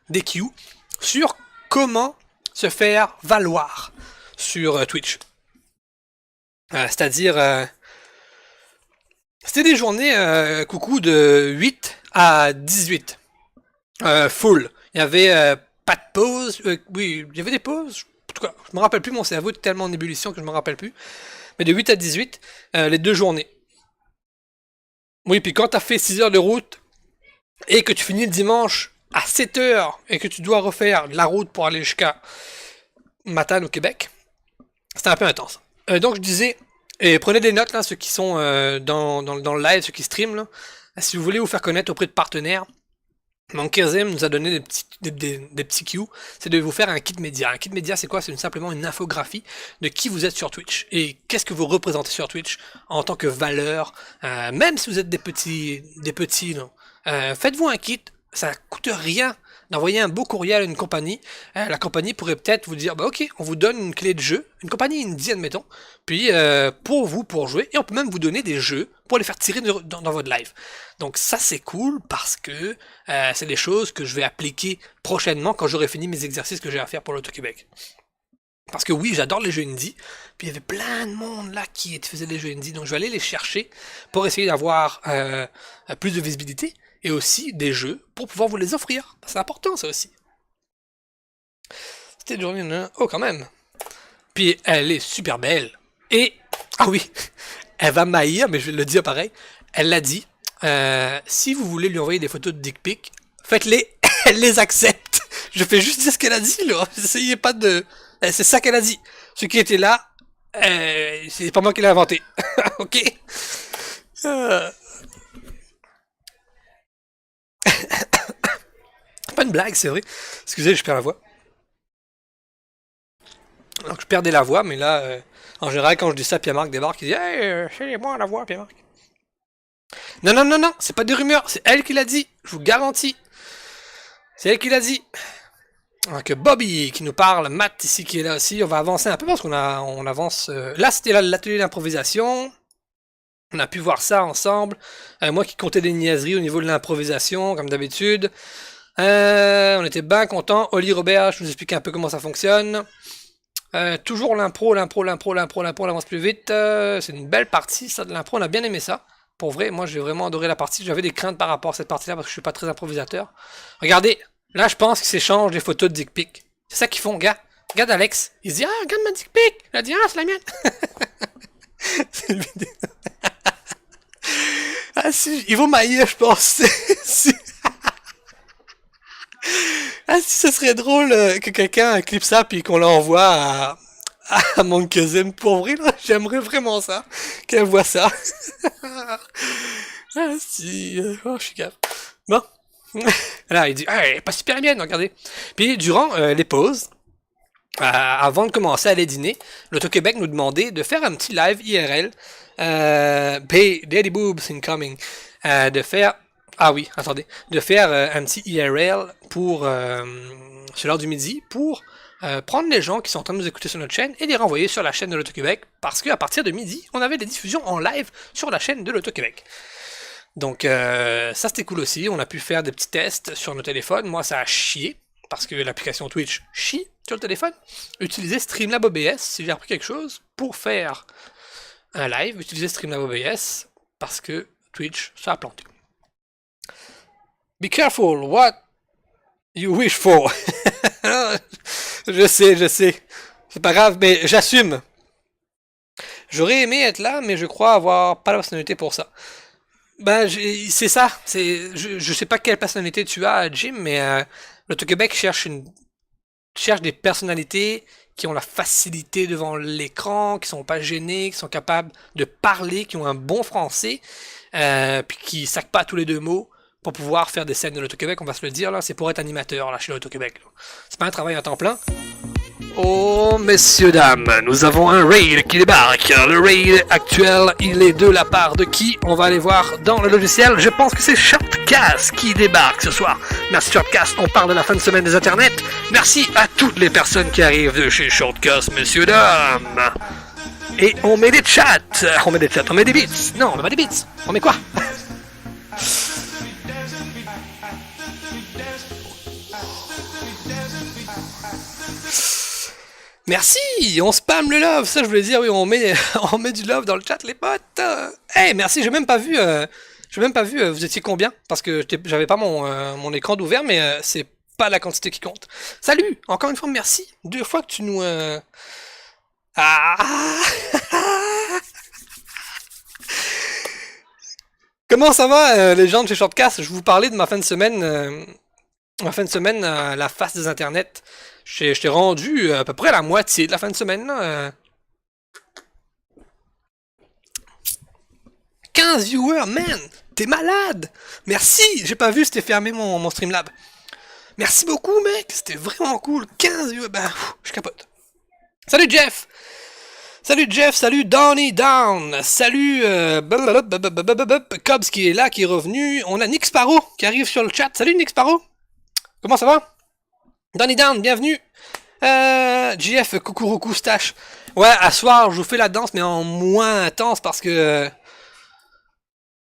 des cues sur comment se faire valoir sur Twitch. C'est-à-dire, c'était des journées, coucou, de 8 à 18. Full. Il y avait pas de pause. Oui, il y avait des pauses. En tout cas, je me rappelle plus, mon cerveau est tellement en ébullition que je me rappelle plus. Mais de 8 à 18, les 2 journées. Oui, puis quand t'as fait 6 heures de route et que tu finis le dimanche à 7 heures et que tu dois refaire de la route pour aller jusqu'à Matane au Québec, c'était un peu intense. Donc je disais, et prenez des notes là, ceux qui sont dans le live, ceux qui streament là. Si vous voulez vous faire connaître auprès de partenaires, Monkazim nous a donné des petits cues, c'est de vous faire un kit média. Un kit média, c'est quoi? C'est simplement une infographie de qui vous êtes sur Twitch et qu'est-ce que vous représentez sur Twitch en tant que valeur. Même si vous êtes des petits, non. Faites-vous un kit, ça coûte rien d'envoyer un beau courriel à une compagnie. La compagnie pourrait peut-être vous dire, bah ok, on vous donne une clé de jeu, une compagnie indie admettons, puis pour jouer, et on peut même vous donner des jeux pour les faire tirer dans votre live. Donc ça c'est cool parce que c'est des choses que je vais appliquer prochainement quand j'aurai fini mes exercices que j'ai à faire pour l'Auto-Québec. Parce que oui, j'adore les jeux indie, puis il y avait plein de monde là qui faisait des jeux indie, donc je vais aller les chercher pour essayer d'avoir plus de visibilité et aussi des jeux pour pouvoir vous les offrir. C'est important ça aussi. C'était une journée, oh quand même. Puis elle est super belle. Et, ah oui, elle va m'haïr, mais je vais le dire pareil. Elle l'a dit, si vous voulez lui envoyer des photos de dick pic, faites-les, elle les accepte. Je fais juste dire ce qu'elle a dit, là. Essayez pas de... C'est ça qu'elle a dit. Ceux qui étaient là, c'est pas moi qui l'ai inventé. Ok. Euh, pas une blague, c'est vrai. Excusez, je perds la voix. Donc je perdais la voix, mais là, en général, quand je dis ça, Pierre-Marc débarque, il dit Hey, c'est moi la voix, Pierre-Marc. Non, non, non, non, c'est pas des rumeurs, c'est elle qui l'a dit, je vous garantis. C'est elle qui l'a dit. Donc Bobby qui nous parle, Matt ici qui est là aussi. On va avancer un peu parce on avance. Là c'était l'atelier d'improvisation. On a pu voir ça ensemble. Moi qui comptais des niaiseries au niveau de l'improvisation, comme d'habitude. On était bien contents. Oli Robert, je nous explique un peu comment ça fonctionne. Toujours l'impro, on avance plus vite. C'est une belle partie, ça de l'impro, on a bien aimé ça. Pour vrai, moi j'ai vraiment adoré la partie. J'avais des craintes par rapport à cette partie-là parce que je suis pas très improvisateur. Regardez, là je pense qu'ils s'échangent des photos de dick pic. C'est ça qu'ils font, gars. Regarde Alex, il se dit ah regarde ma dick pic. Il a dit ah c'est la mienne. C'est une vidéo. Ah si, il vaut mailler, je pense. Si. Ah si, ce serait drôle que quelqu'un clip ça puis qu'on l'envoie à mon cousin. Pour vrai, là, j'aimerais vraiment ça. Qu'elle voit ça. Ah si, oh, je suis grave. Bon. Là, il dit, ah, elle est pas super bien, regardez. Puis, durant les pauses, avant de commencer à aller dîner, l'Auto-Québec nous demandait de faire un petit live IRL. Daddy Boobs Incoming. De faire... Ah oui, attendez. De faire un petit IRL pour... sur l'heure du midi, pour... prendre les gens qui sont en train de nous écouter sur notre chaîne et les renvoyer sur la chaîne de l'Auto-Québec parce qu'à partir de midi, on avait des diffusions en live sur la chaîne de l'Auto-Québec. Donc ça c'était cool aussi, on a pu faire des petits tests sur nos téléphones. Moi ça a chié parce que l'application Twitch chie sur le téléphone. Utilisez Streamlab OBS si j'ai appris quelque chose pour faire un live. Utilisez Streamlab OBS parce que Twitch ça a planté. Be careful what you wish for. Je sais. C'est pas grave, mais j'assume. J'aurais aimé être là, mais je crois avoir pas la personnalité pour ça. Ben, c'est ça. Je sais pas quelle personnalité tu as, Jim, mais l'Auto-Québec cherche des personnalités qui ont la facilité devant l'écran, qui sont pas gênés, qui sont capables de parler, qui ont un bon français, puis qui sacent pas tous les deux mots pour pouvoir faire des scènes de l'Auto-Québec, on va se le dire, là, c'est pour être animateur, là, chez l'Auto-Québec. C'est pas un travail à temps plein. Oh, messieurs, dames, nous avons un raid qui débarque. Le raid actuel, il est de la part de qui? On va aller voir dans le logiciel. Je pense que c'est Shortcast qui débarque ce soir. Merci Shortcast, on parle de la fin de semaine des internets. Merci à toutes les personnes qui arrivent de chez Shortcast, messieurs, dames. Et on met des chats. On met des beats. Non, on met pas des beats. On met quoi? Merci, on spam le love, ça je voulais dire, oui, on met du love dans le chat les potes. Hey, merci, j'ai même pas vu, vous étiez combien? Parce que j'avais pas mon écran d'ouvert, mais c'est pas la quantité qui compte. Salut, encore une fois merci, 2 fois que tu nous... Comment ça va les gens de chez Shortcast? Je vous parlais de ma fin de semaine, la face des internets. Je t'ai rendu à peu près la moitié de la fin de semaine, là. 15 viewers, man! T'es malade! Merci! J'ai pas vu, c'était fermé mon Streamlab. Merci beaucoup, mec! C'était vraiment cool. 15 viewers, ben, je capote. Salut, Jeff! Salut Donny Down! Salut Cobbs qui est là, qui est revenu. On a Nick Sparrow qui arrive sur le chat. Salut, Nick Sparrow! Comment ça va? Donny Down, bienvenue. JF, Kukuruku Stash. Ouais, à soir, je vous fais la danse, mais en moins intense parce que...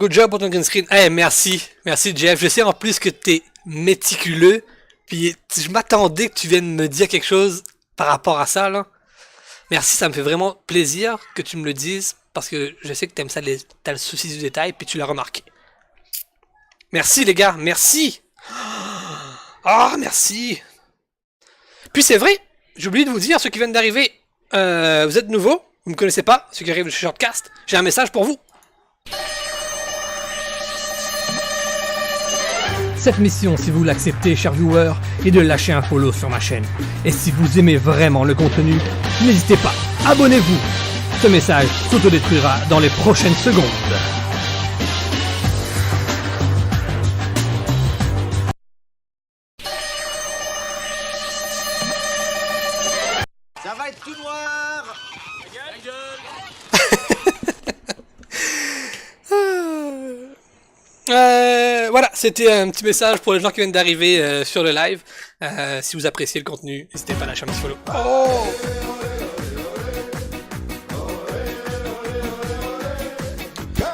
Good job pour ton green screen. Eh, merci. Merci, JF. Je sais en plus que t'es méticuleux. Puis je m'attendais que tu viennes me dire quelque chose par rapport à ça, là. Merci, ça me fait vraiment plaisir que tu me le dises parce que je sais que t'aimes ça, t'as le souci du détail, puis tu l'as remarqué. Merci, les gars. Merci. Ah, merci. Puis c'est vrai, j'ai oublié de vous dire, ceux qui viennent d'arriver, vous êtes nouveaux, vous me connaissez pas, ceux qui arrivent de chez Shortcast, j'ai un message pour vous. Cette mission, si vous l'acceptez, chers viewers, est de lâcher un follow sur ma chaîne. Et si vous aimez vraiment le contenu, n'hésitez pas, abonnez-vous. Ce message s'autodétruira dans les prochaines secondes. Ça va être tout noir. Voilà, c'était un petit message pour les gens qui viennent d'arriver sur le live. Si vous appréciez le contenu, n'hésitez pas à lâcher un petit follow. Oh!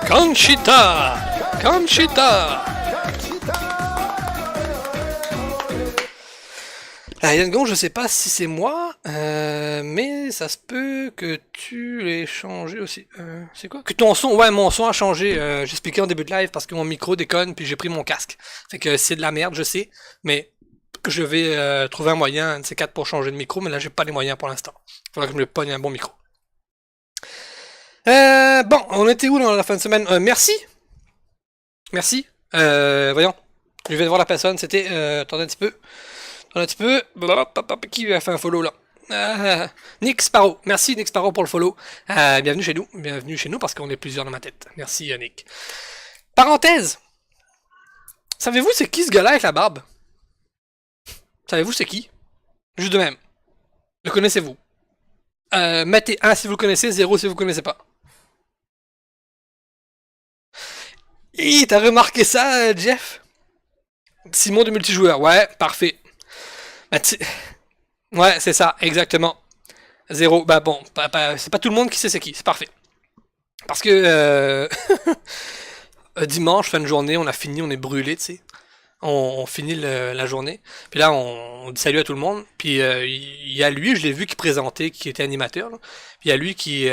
Conchita! Conchita! Yangon, je sais pas si c'est moi, mais ça se peut que tu l'aies changé aussi. C'est quoi? Que ton son, ouais, mon son a changé. J'expliquais en début de live parce que mon micro déconne, puis j'ai pris mon casque. Fait que c'est de la merde, je sais, mais je vais trouver un moyen, un de ces quatre pour changer de micro, mais là j'ai pas les moyens pour l'instant. Faudra que je me pogne un bon micro. Bon, on était où dans la fin de semaine? Merci. Merci. Voyons. Je vais voir la personne, c'était... attendez un petit peu. Qui a fait un follow là? Nick Sparrow. Merci Nick Sparrow pour le follow. Bienvenue chez nous. Bienvenue chez nous parce qu'on est plusieurs dans ma tête. Merci Nick. Parenthèse. Savez-vous c'est qui ce gars-là avec la barbe? Savez-vous c'est qui? Juste de même. Le connaissez-vous? Mettez 1 si vous le connaissez, 0 si vous le connaissez pas. Et t'as remarqué ça, Jeff? Simon de multijoueur. Ouais, parfait. Ouais, c'est ça, exactement. 0. Bah bon, c'est pas tout le monde qui sait c'est qui, c'est parfait. Parce que dimanche, fin de journée, on a fini, on est brûlé, tu sais. On finit la journée. Puis là, on dit salut à tout le monde. Puis il y a lui, je l'ai vu qui présentait, qui était animateur. Là. Puis il y a lui qui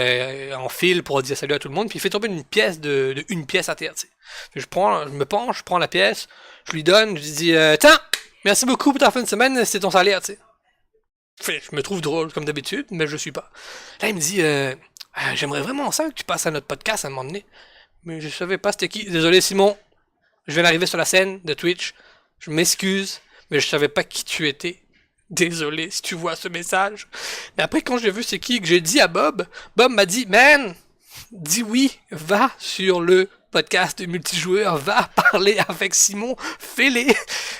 en file pour dire salut à tout le monde. Puis il fait tomber une pièce de une pièce à terre. Tu sais. Je me penche, je prends la pièce, je lui donne, je lui dis tiens, merci beaucoup pour ta fin de semaine, c'est ton salaire. Tu sais. Je me trouve drôle comme d'habitude, mais je suis pas. Là, il me dit j'aimerais vraiment ça que tu passes à notre podcast à un moment donné. Mais je savais pas c'était qui. Désolé Simon. Je viens d'arriver sur la scène de Twitch. Je m'excuse, mais je savais pas qui tu étais. Désolé si tu vois ce message. Mais après, quand j'ai vu c'est qui, que j'ai dit à Bob, Bob m'a dit, man, dis oui, va sur le podcast de multijoueur, va parler avec Simon, fais-les.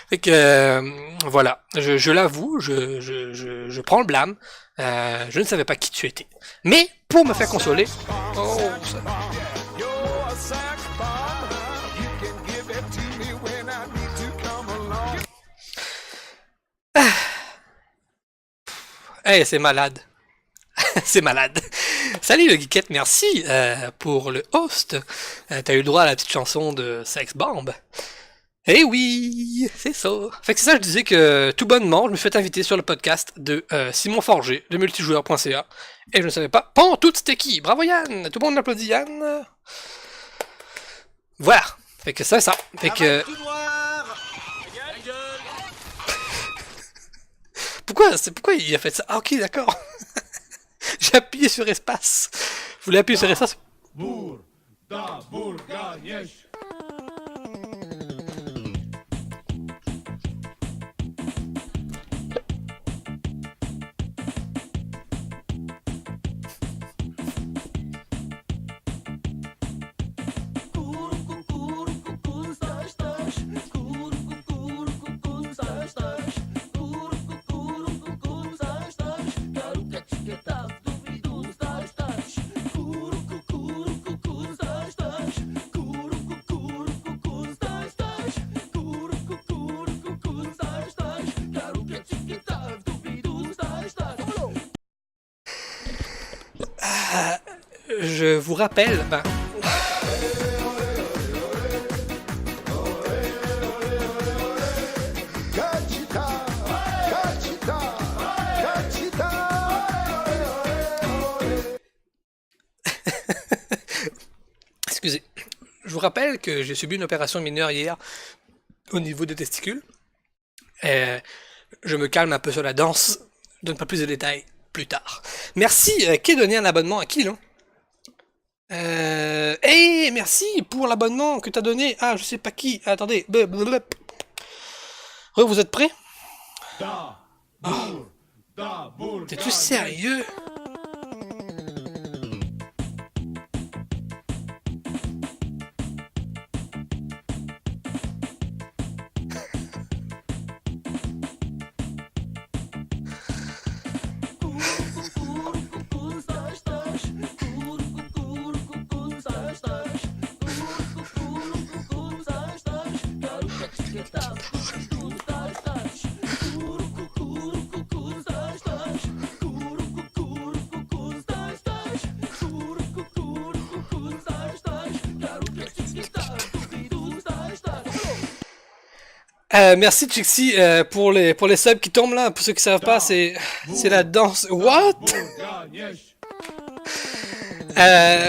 Fait que, voilà, je l'avoue, je prends le blâme. Je ne savais pas qui tu étais. Mais, pour me faire consoler... Oh, ça... Eh, c'est malade. C'est malade. Salut le geekette, merci pour le host. T'as eu le droit à la petite chanson de Sex Bomb. Eh oui, c'est ça. Fait que c'est ça, je disais que tout bonnement, je me suis fait inviter sur le podcast de Simon Forger, de multijoueur.ca. Et je ne savais pas, tout c'était qui? Bravo Yann! Tout le monde m'applaudit Yann. Voilà. Fait que ça. Fait que... Pourquoi il a fait ça? Ah ok, d'accord. J'ai appuyé sur espace. Vous voulez appuyer sur espace? Je vous rappelle, excusez. Je vous rappelle que j'ai subi une opération mineure hier au niveau des testicules. Je me calme un peu sur la danse. Je donne pas plus de détails plus tard. Merci. Qui a donné un abonnement à qui, là? Hey, merci pour l'abonnement que t'as donné. Ah, je sais pas qui. Attendez. Vous êtes prêts? Oh. T'es-tu sérieux? Merci Chixi pour les subs qui tombent là. Pour ceux qui savent pas, c'est la danse. What?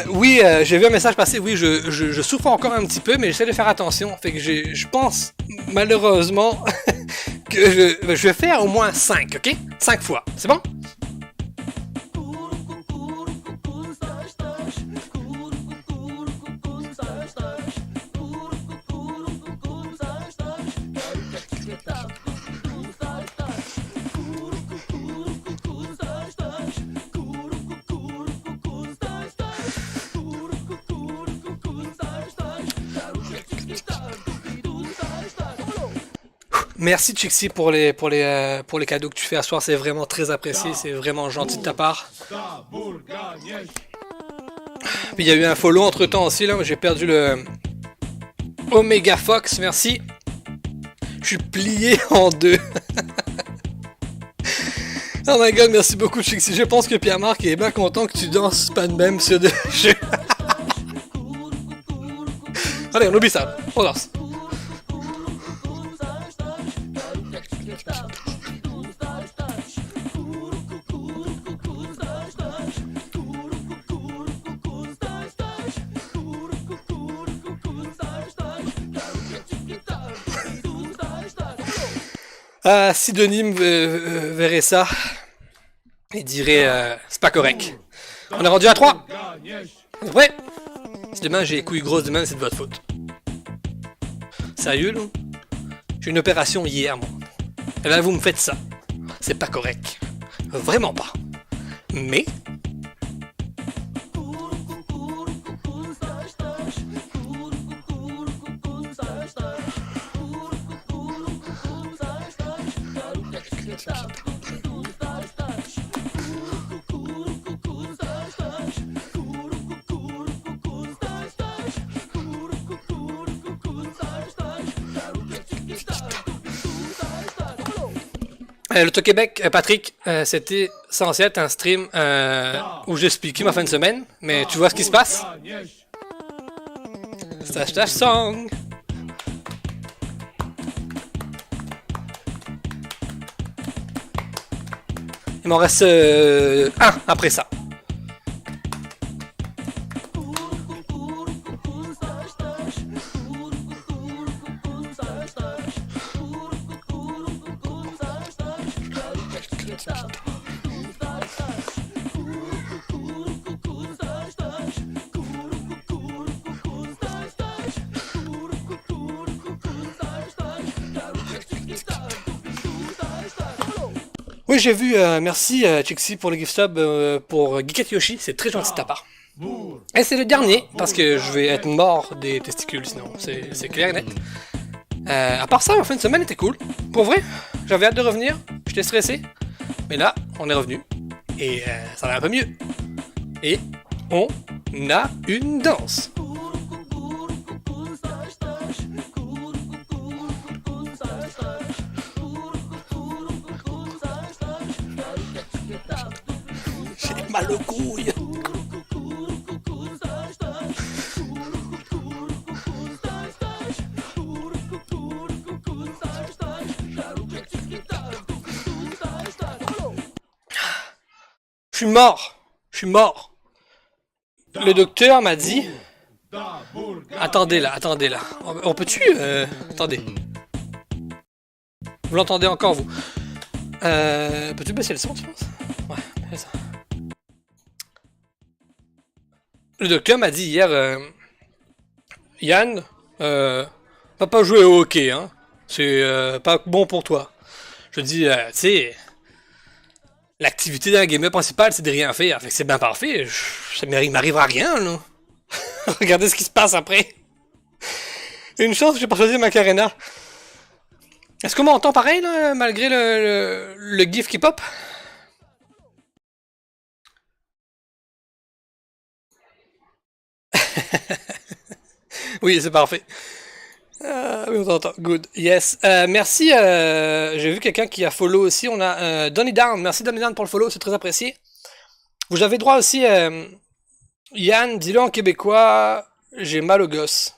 Oui, j'ai vu un message passer. Oui, je souffre encore un petit peu, mais j'essaie de faire attention. Fait que je pense malheureusement que je vais faire au moins 5, ok? 5 fois. C'est bon? Merci Chixi pour les cadeaux que tu fais à soir, c'est vraiment très apprécié, c'est vraiment gentil de ta part. Puis il y a eu un follow entre temps aussi là, j'ai perdu le Omega Fox, merci. Je suis plié en deux. Oh my god, merci beaucoup Chixi. Je pense que Pierre-Marc est bien content que tu danses pas de même sur deux jeux. Allez, on oublie ça, on danse. Sidonie verrait ça et dirait c'est pas correct. On est rendu à 3. Ouais. Si demain j'ai les couilles grosses demain, c'est de votre faute. Sérieux là? J'ai une opération hier moi. Et là vous me faites ça. C'est pas correct. Vraiment pas. Mais... L'Auto-Québec, Patrick, c'était censé être un stream où j'expliquais ma fin de semaine, mais tu vois ce qui se passe? Stache song! Il m'en reste un après ça. Oui, j'ai vu, merci Chixi pour le gift sub pour Geeket Yoshi, c'est très gentil de ta part. Et c'est le dernier, parce que je vais être mort des testicules sinon, c'est clair et net. À part ça, ma fin de semaine était cool. Pour vrai, j'avais hâte de revenir, j'étais stressé. Mais là, on est revenu, et ça va un peu mieux. Et on a une danse. J'ai mal aux couilles. Je suis mort. Je suis mort. Le docteur m'a dit... Attendez là. On peut-tu... Attendez. Vous l'entendez encore, vous? Peux-tu baisser le son, tu penses? Ouais, c'est ça. Le docteur m'a dit hier... Yann, va pas jouer au hockey, hein. C'est pas bon pour toi. Je dis, tu sais... L'activité d'un gamer principal, c'est de rien faire. Fait que c'est bien parfait. Ça m'arrivera rien, là. Regardez ce qui se passe après. Une chance que j'ai pas choisi Macarena. Est-ce qu'on m'entend pareil, là, malgré le gif qui pop? Oui, c'est parfait. Oui, on t'entend. Good. Yes. Merci. J'ai vu quelqu'un qui a follow aussi. On a Donny Down. Merci Donny Down pour le follow. C'est très apprécié. Vous avez droit aussi. Yann, dis-le en québécois. J'ai mal au gosse.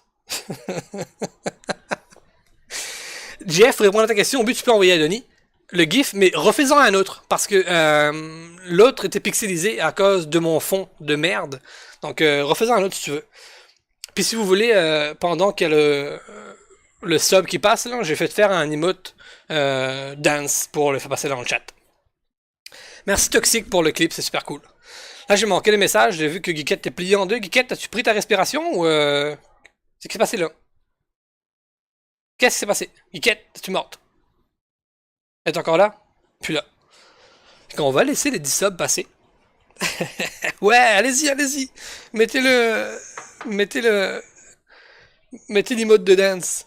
Jeff, pour répondre à ta question, au but tu peux envoyer à Denis le GIF, mais refais-en un autre, parce que l'autre était pixelisé à cause de mon fond de merde. Donc refais-en un autre si tu veux. Puis si vous voulez, pendant qu'il y a le sub qui passe, là, j'ai fait faire un emote dance pour le faire passer dans le chat. Merci Toxic pour le clip, c'est super cool. Là j'ai manqué le message, j'ai vu que Geekette t'est plié en deux. Geekette, as-tu pris ta respiration ou c'est qui s'est passé là? Qu'est-ce qui s'est passé? Geekette, es-tu morte? Elle est encore là? Puis là. On va laisser les 10 subs passer. Ouais, allez-y, allez-y. Mettez-le. Mettez-le. Mettez l'emote de dance.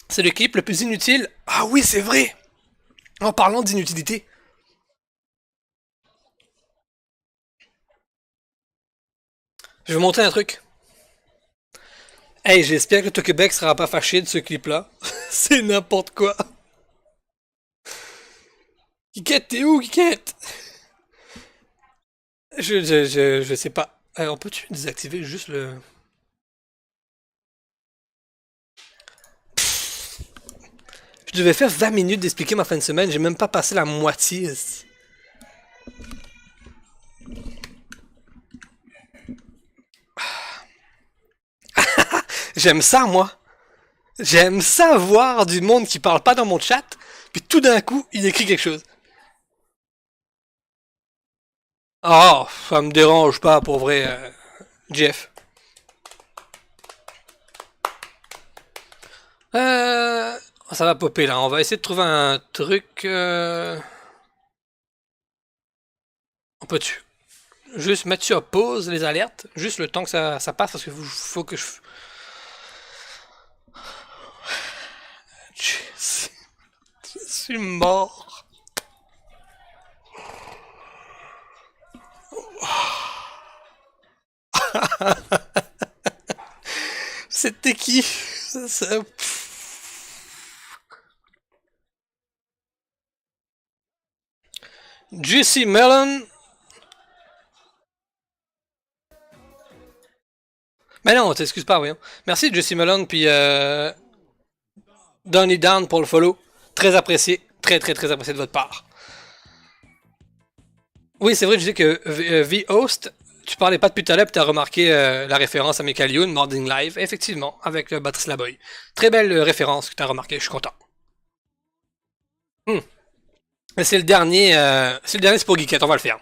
C'est le clip le plus inutile. Ah oui, c'est vrai. En parlant d'inutilité. Je vais vous montrer un truc. Hey, j'espère que le Québec sera pas fâché de ce clip-là. C'est n'importe quoi. Geekette, t'es où, Geekette? Je sais pas. On peut-tu désactiver juste le... Je devais faire 20 minutes d'expliquer ma fin de semaine, j'ai même pas passé la moitié. J'aime ça, moi. J'aime ça voir du monde qui parle pas dans mon chat, puis tout d'un coup, il écrit quelque chose. Oh, ça me dérange pas pour vrai, Jeff. Ça va popper là. On va essayer de trouver un truc. On peut-tu juste mettre sur pause les alertes, juste le temps que ça passe parce que faut que je. Je suis mort. C'était qui? Juicy Melon. Mais non, t'excuses pas, voyons. Merci Juicy Melon, puis Donny Down pour le follow. Très apprécié, très apprécié de votre part. Oui, c'est vrai, je disais que V-Host, tu parlais pas depuis tout à l'heure, puis t'as remarqué la référence à Michael Youn, Morning Live, effectivement, avec le Patrice Laboy. Très belle référence que t'as remarqué, je suis content. C'est le dernier, c'est pour Geekette, on va le faire.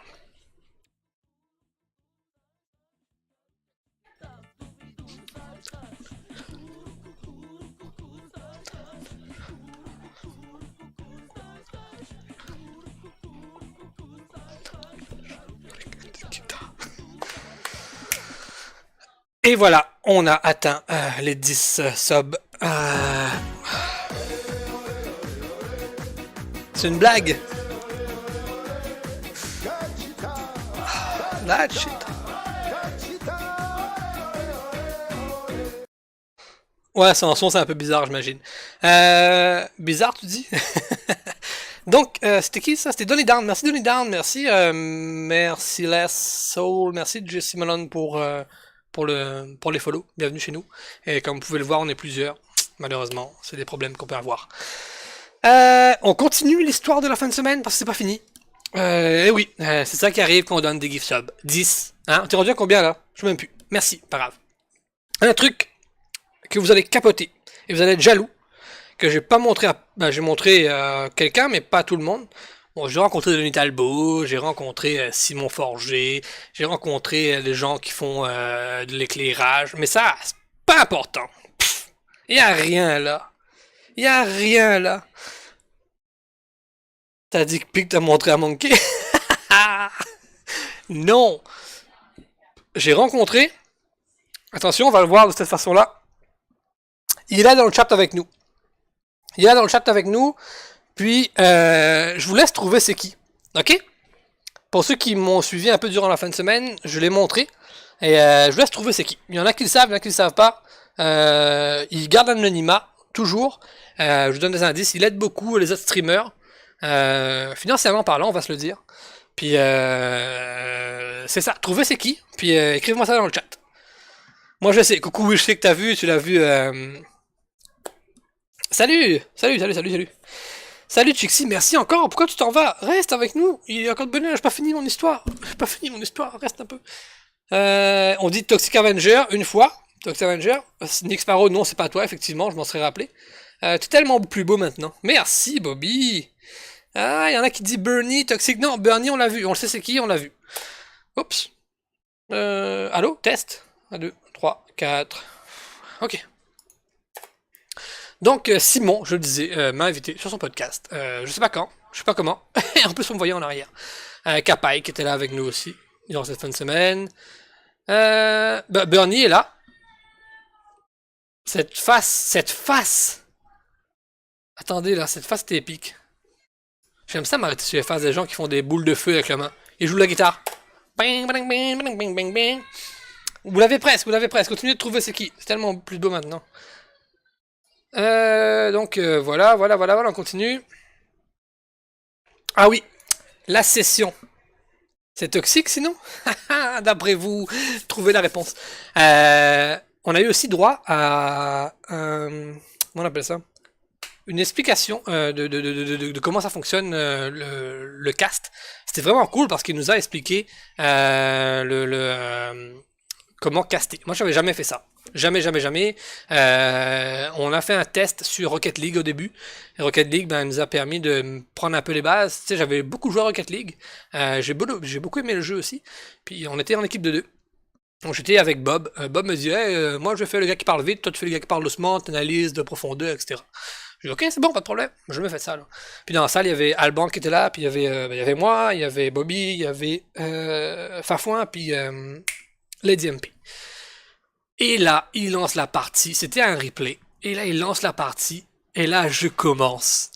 Et voilà, on a atteint les 10 subs. C'est une blague. That shit. Ouais, son son c'est un peu bizarre, j'imagine. Bizarre, tu dis? Donc, c'était qui ça? C'était Donny Down. Merci Donny Down, merci Merciless Soul, merci Jesse Malone pour les follow. Bienvenue chez nous. Et comme vous pouvez le voir, on est plusieurs. Malheureusement, c'est des problèmes qu'on peut avoir. On continue l'histoire de la fin de semaine parce que c'est pas fini. Et oui, c'est ça qui arrive quand on donne des gift subs. 10. Hein? T'es rendu à combien là? Je sais même plus. Merci, pas grave. Un truc que vous allez capoter et vous allez être jaloux que j'ai pas montré à... j'ai montré à quelqu'un mais pas à tout le monde. Bon, j'ai rencontré Denis Talbot, j'ai rencontré Simon Forger, j'ai rencontré les gens qui font de l'éclairage, mais ça, c'est pas important. Y a rien là. Y a rien là. T'as dit que Pic t'a montré à Monkey? Non. J'ai rencontré... Attention, on va le voir de cette façon-là. Il est là dans le chat avec nous. Il est là dans le chat avec nous. Puis, je vous laisse trouver c'est qui. Ok? Pour ceux qui m'ont suivi un peu durant la fin de semaine, je l'ai montré. Et je vous laisse trouver c'est qui. Il y en a qui le savent, il y en a qui le savent pas. Il garde l'anonymat, toujours. Je vous donne des indices. Il aide beaucoup les autres streamers. Financièrement parlant, on va se le dire. Puis, c'est ça. Trouvez c'est qui. Puis, écrivez-moi ça dans le chat. Moi je sais, coucou, oui, je sais que t'as vu, tu l'as vu. Salut, salut, salut, salut, salut. Salut Chixi, merci encore. Pourquoi tu t'en vas? Reste avec nous. Il y a encore de bonheur, j'ai pas fini mon histoire. J'ai pas fini mon histoire, reste un peu. On dit Toxic Avenger une fois. Toxic Avenger. Nick Sparrow, non, c'est pas toi, effectivement, je m'en serais rappelé. T'es tellement plus beau maintenant. Merci Bobby. Ah, il y en a qui dit Bernie, Toxic. Non, Bernie, on l'a vu. On le sait c'est qui, on l'a vu. Oups. Allô? Test. 1, 2, 3, 4. Ok. Donc, Simon, je le disais, m'a invité sur son podcast. Je sais pas quand, je sais pas comment. Et en plus, on me voyait en arrière. Kapai, qui était là avec nous aussi, durant cette fin de semaine. Bernie est là. Cette face, cette face. Attendez, là, cette face était épique. J'aime ça m'arrêter sur les faces des gens qui font des boules de feu avec la main. Ils jouent de la guitare. Bang, bang, bang, bang, bang, bang, bang. Vous l'avez presque, vous l'avez presque. Continuez de trouver c'est qui. C'est tellement plus beau maintenant. Donc voilà, voilà, voilà, voilà, on continue. Ah oui, la session. C'est toxique sinon? D'après vous, trouvez la réponse. On a eu aussi droit à comment on appelle ça? Une explication de comment ça fonctionne le cast. C'était vraiment cool parce qu'il nous a expliqué comment caster. Moi, j'avais jamais fait ça. Jamais, jamais, jamais. On a fait un test sur Rocket League au début. Et Rocket League, ben, nous a permis de me prendre un peu les bases. Tu sais, j'avais beaucoup joué à Rocket League. J'ai beaucoup aimé le jeu aussi. Puis on était en équipe de deux. Donc j'étais avec Bob. Bob me dit, hey, moi je fais le gars qui parle vite, toi tu fais le gars qui parle doucement, t'analyses de profondeur, etc. Je dis, ok, c'est bon, pas de problème. Je me fais ça. Là. Puis dans la salle, il y avait Alban qui était là, puis il y avait moi, il y avait Bobby, il y avait Fafouin, puis Lady MP. Et là, il lance la partie. C'était un replay. Et là, il lance la partie. Et là, je commence.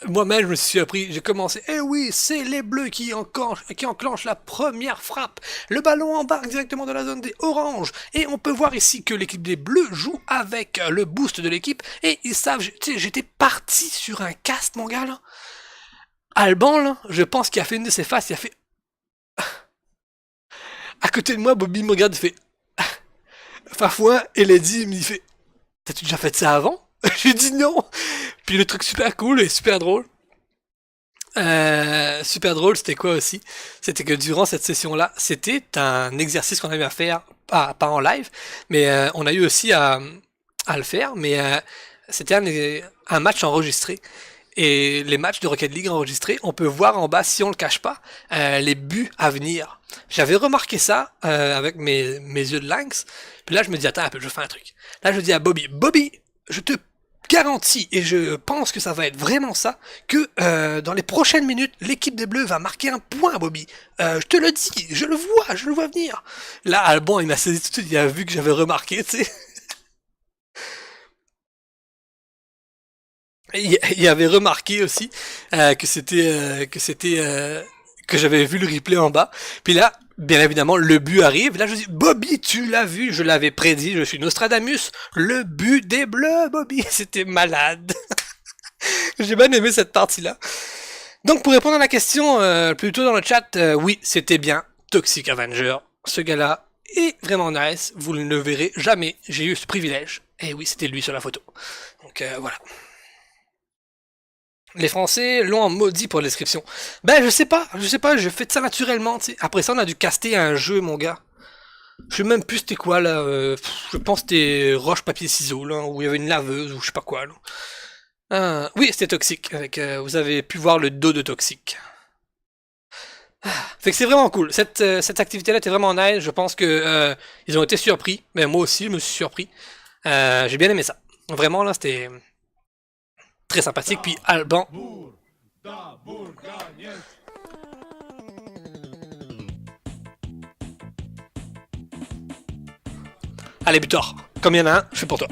Moi-même, je me suis appris. J'ai commencé. Eh oui, c'est les bleus qui enclenchent la première frappe. Le ballon embarque directement dans la zone des oranges. Et on peut voir ici que l'équipe des bleus joue avec le boost de l'équipe. Et ils savent. Tu sais, j'étais parti sur un cast, mon gars, là. Alban, là, je pense qu'il a fait une de ses faces. Il a fait. À côté de moi, Bobby me regarde et fait. Fafouin et Lady me fait t'as-tu déjà fait ça avant? J'ai dit non. Puis le truc super cool et super drôle. Super drôle, c'était quoi aussi? C'était que durant cette session-là, c'était un exercice qu'on avait à faire, pas en live, mais on a eu aussi à le faire, mais c'était un match enregistré. Et les matchs de Rocket League enregistrés, on peut voir en bas, si on le cache pas, les buts à venir. J'avais remarqué ça avec mes yeux de lynx. Puis là, je me dis, attends un peu, je fais un truc. Là, je dis à Bobby, Bobby, je te garantis, et je pense que ça va être vraiment ça, que dans les prochaines minutes, l'équipe des Bleus va marquer un point, Bobby. Je te le dis, je le vois venir. Là, Alban, il m'a saisi tout de suite, il a vu que j'avais remarqué, tu sais. Il avait remarqué aussi que j'avais vu le replay en bas. Puis là, bien évidemment, le but arrive. Là, je dis Bobby, tu l'as vu, je l'avais prédit, je suis Nostradamus. Le but des Bleus, Bobby, c'était malade. J'ai bien aimé cette partie-là. Donc, pour répondre à la question plutôt dans le chat, oui, c'était bien Toxic Avenger. Ce gars-là est vraiment nice. Vous ne le verrez jamais. J'ai eu ce privilège. Et oui, c'était lui sur la photo. Donc voilà. Les Français l'ont maudit pour la description. Ben, je sais pas, je fais ça naturellement, tu sais. Après ça, on a dû caster un jeu, mon gars. Je sais même plus c'était quoi, là. Je pense que c'était roche, papier, ciseaux, là, où il y avait une laveuse, ou je sais pas quoi, là. Oui, c'était toxique. Avec, vous avez pu voir le dos de toxique. Fait que c'est vraiment cool. Cette activité-là était vraiment nice. Je pense que ils ont été surpris. Mais moi aussi, je me suis surpris. J'ai bien aimé ça. Vraiment, là, c'était très sympathique. Puis Alban. Allez, Butor. Comme il y en a un, je fais pour toi.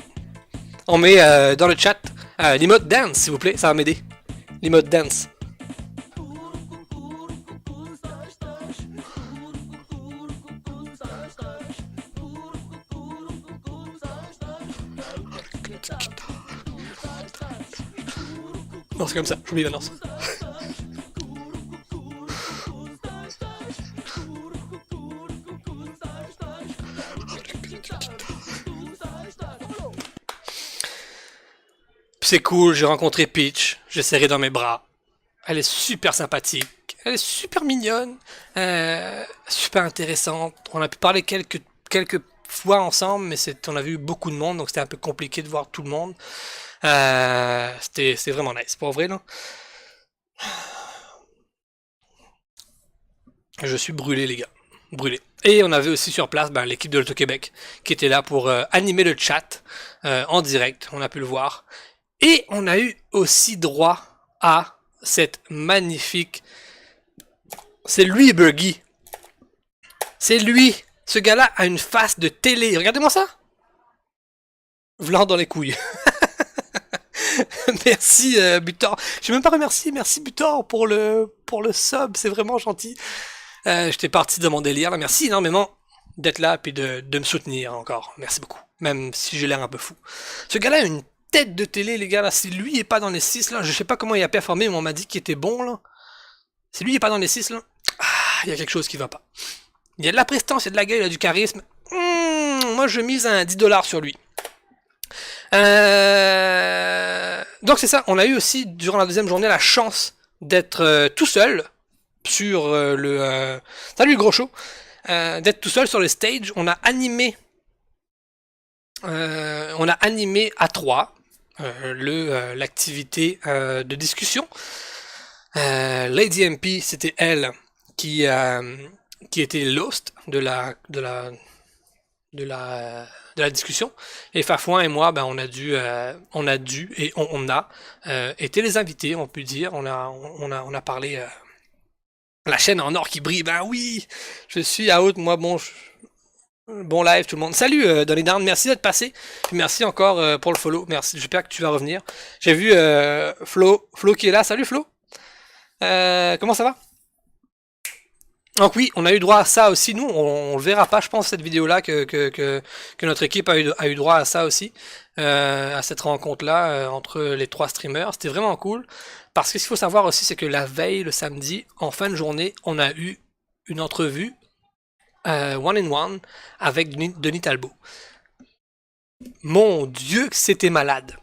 On met dans le chat l'emote dance, s'il vous plaît. Ça va m'aider. L'emote dance. Non, c'est comme ça, j'oublie la danse. c'est cool, j'ai rencontré Peach, j'ai serré dans mes bras. Elle est super sympathique, elle est super mignonne, super intéressante. On a pu parler quelques fois ensemble, mais on a vu beaucoup de monde, donc c'était un peu compliqué de voir tout le monde. C'était vraiment nice, pour vrai là. Je suis brûlé les gars, brûlé. Et on avait aussi sur place l'équipe de l'Auto-Québec qui était là pour animer le chat en direct, on a pu le voir. Et on a eu aussi droit à cette magnifique... C'est lui, Bergy. C'est lui. Ce gars-là a une face de télé. Regardez-moi ça. Vlan dans les couilles. Merci, Butor. J'ai même pas remercié. Merci, Butor, pour le sub. C'est vraiment gentil. J'étais parti de mon délire. Là. Merci énormément d'être là et de me soutenir encore. Merci beaucoup. Même si j'ai l'air un peu fou. Ce gars-là a une tête de télé, les gars. Là, si lui est pas dans les 6, là, je sais pas comment il a performé, mais on m'a dit qu'il était bon, là. Si lui est pas dans les 6, là, il y a quelque chose qui va pas. Il y a de la prestance, il y a de la gueule, il y a du charisme. Moi, je mise un 10$ sur lui. Donc, c'est ça. On a eu aussi, durant la deuxième journée, la chance d'être tout seul sur le... Salut, le gros show. D'être tout seul sur le stage. On a animé à 3 l'activité de discussion. Lady MP, c'était elle qui était l'host de la discussion, et Fafouin et moi, on a été les invités, on peut dire. On a parlé la chaîne en or qui brille. Ben oui, je suis out, moi. Bon live tout le monde. Salut Donny Down, merci d'être passé. Puis merci encore pour le follow. Merci, j'espère que tu vas revenir. J'ai vu Flo qui est là. Salut Flo. Comment ça va? Donc oui, on a eu droit à ça aussi. Nous, on le verra pas, je pense, cette vidéo-là, que notre équipe a eu droit à ça aussi, à cette rencontre-là entre les 3 streamers. C'était vraiment cool. Parce que ce qu'il faut savoir aussi, c'est que la veille, le samedi, en fin de journée, on a eu une entrevue one-on-one avec Denis Talbot. Mon Dieu que c'était malade.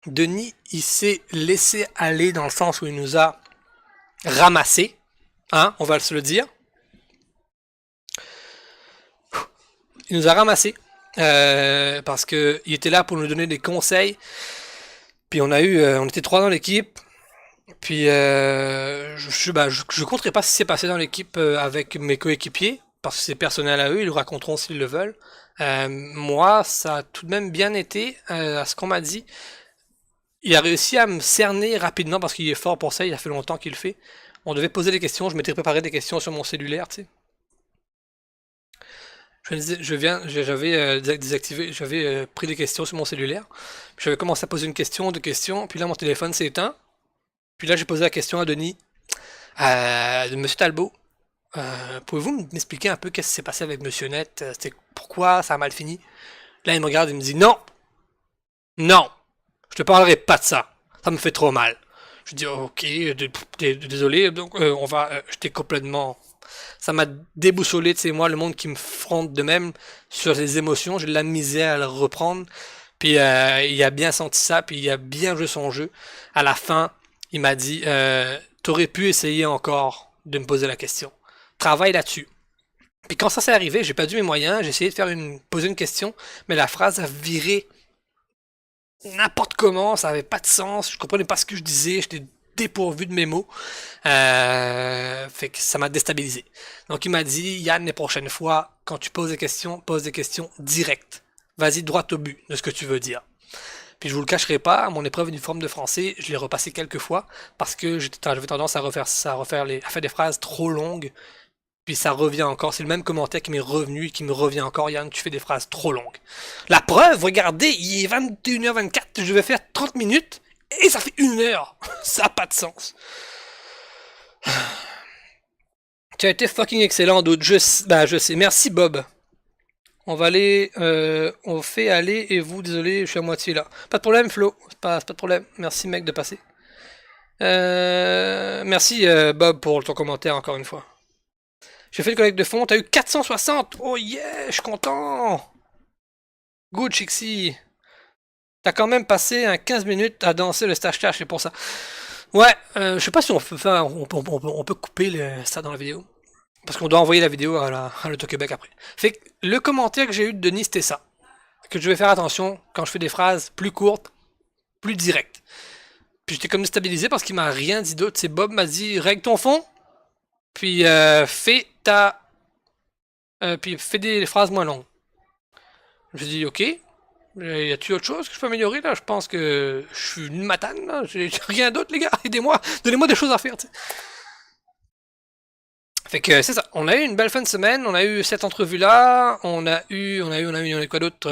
Denis, il s'est laissé aller dans le sens où il nous a ramassé. Hein, on va se le dire. Il nous a ramassé parce que il était là pour nous donner des conseils. Puis on était 3 dans l'équipe. Puis je compterai pas ce qui s'est passé dans l'équipe avec mes coéquipiers parce que c'est personnel à eux. Ils le raconteront s'ils le veulent. Moi, ça a tout de même bien été à ce qu'on m'a dit. Il a réussi à me cerner rapidement parce qu'il est fort pour ça. Il a fait longtemps qu'il le fait. On devait poser des questions, je m'étais préparé des questions sur mon cellulaire, tu sais. J'avais désactivé, j'avais pris des questions sur mon cellulaire. J'avais commencé à poser une question, 2 questions, puis là mon téléphone s'est éteint. Puis là j'ai posé la question à Denis, de Monsieur Talbot. Pouvez-vous m'expliquer un peu qu'est-ce qui s'est passé avec Monsieur Net? Pourquoi ça a mal fini? Là il me regarde et me dit non, je te parlerai pas de ça. Ça me fait trop mal. Je dis ok, désolé, donc j'étais complètement... Ça m'a déboussolé, tu sais, moi, le monde qui me fronte de même sur les émotions, j'ai de la misère à le reprendre. Puis il a bien senti ça, puis il a bien joué son jeu. À la fin, il m'a dit, t'aurais pu essayer encore de me poser la question. Travaille là-dessus. Puis quand ça s'est arrivé, j'ai perdu mes moyens, j'ai essayé de poser une question, mais la phrase a viré n'importe comment, ça avait pas de sens, je comprenais pas ce que je disais, j'étais dépourvu de mes mots, fait que ça m'a déstabilisé. Donc il m'a dit, Yann, les prochaines fois, quand tu poses des questions directes. Vas-y droit au but de ce que tu veux dire. Puis je vous le cacherai pas, mon épreuve uniforme de français, je l'ai repassé quelques fois, parce que j'avais tendance à faire des phrases trop longues, puis ça revient encore, c'est le même commentaire qui m'est revenu et qui me revient encore, Yann, tu fais des phrases trop longues. La preuve, regardez, il est 21h24, je vais faire 30 minutes, et ça fait 1 heure. Ça n'a pas de sens. Tu as été fucking excellent, d'autres. Je sais, merci Bob. On va aller, on fait aller, et vous, désolé, je suis à moitié là. Pas de problème Flo, c'est pas de problème, merci mec de passer. Merci Bob pour ton commentaire encore une fois. J'ai fait le collecte de fonds, t'as eu 460. Oh yeah, je suis content. Good Chixi. T'as quand même passé un 15 minutes à danser le stage cash, c'est pour ça. Ouais, je sais pas si on peut faire, on peut couper ça dans la vidéo. Parce qu'on doit envoyer la vidéo à l'Auto-Québec après. Fait que le commentaire que j'ai eu de Denis, c'était ça. Que je vais faire attention quand je fais des phrases plus courtes, plus directes. Puis j'étais comme déstabilisé parce qu'il m'a rien dit d'autre. C'est Bob m'a dit règle ton fond, puis puis fais des phrases moins longues. Je me suis dit ok. Y a-tu autre chose que je peux améliorer là? Je pense que je suis une matane là. J'ai rien d'autre les gars. Aidez-moi. Donnez-moi des choses à faire. T'sais. Fait que c'est ça. On a eu une belle fin de semaine. On a eu cette entrevue là. On a eu quoi d'autre?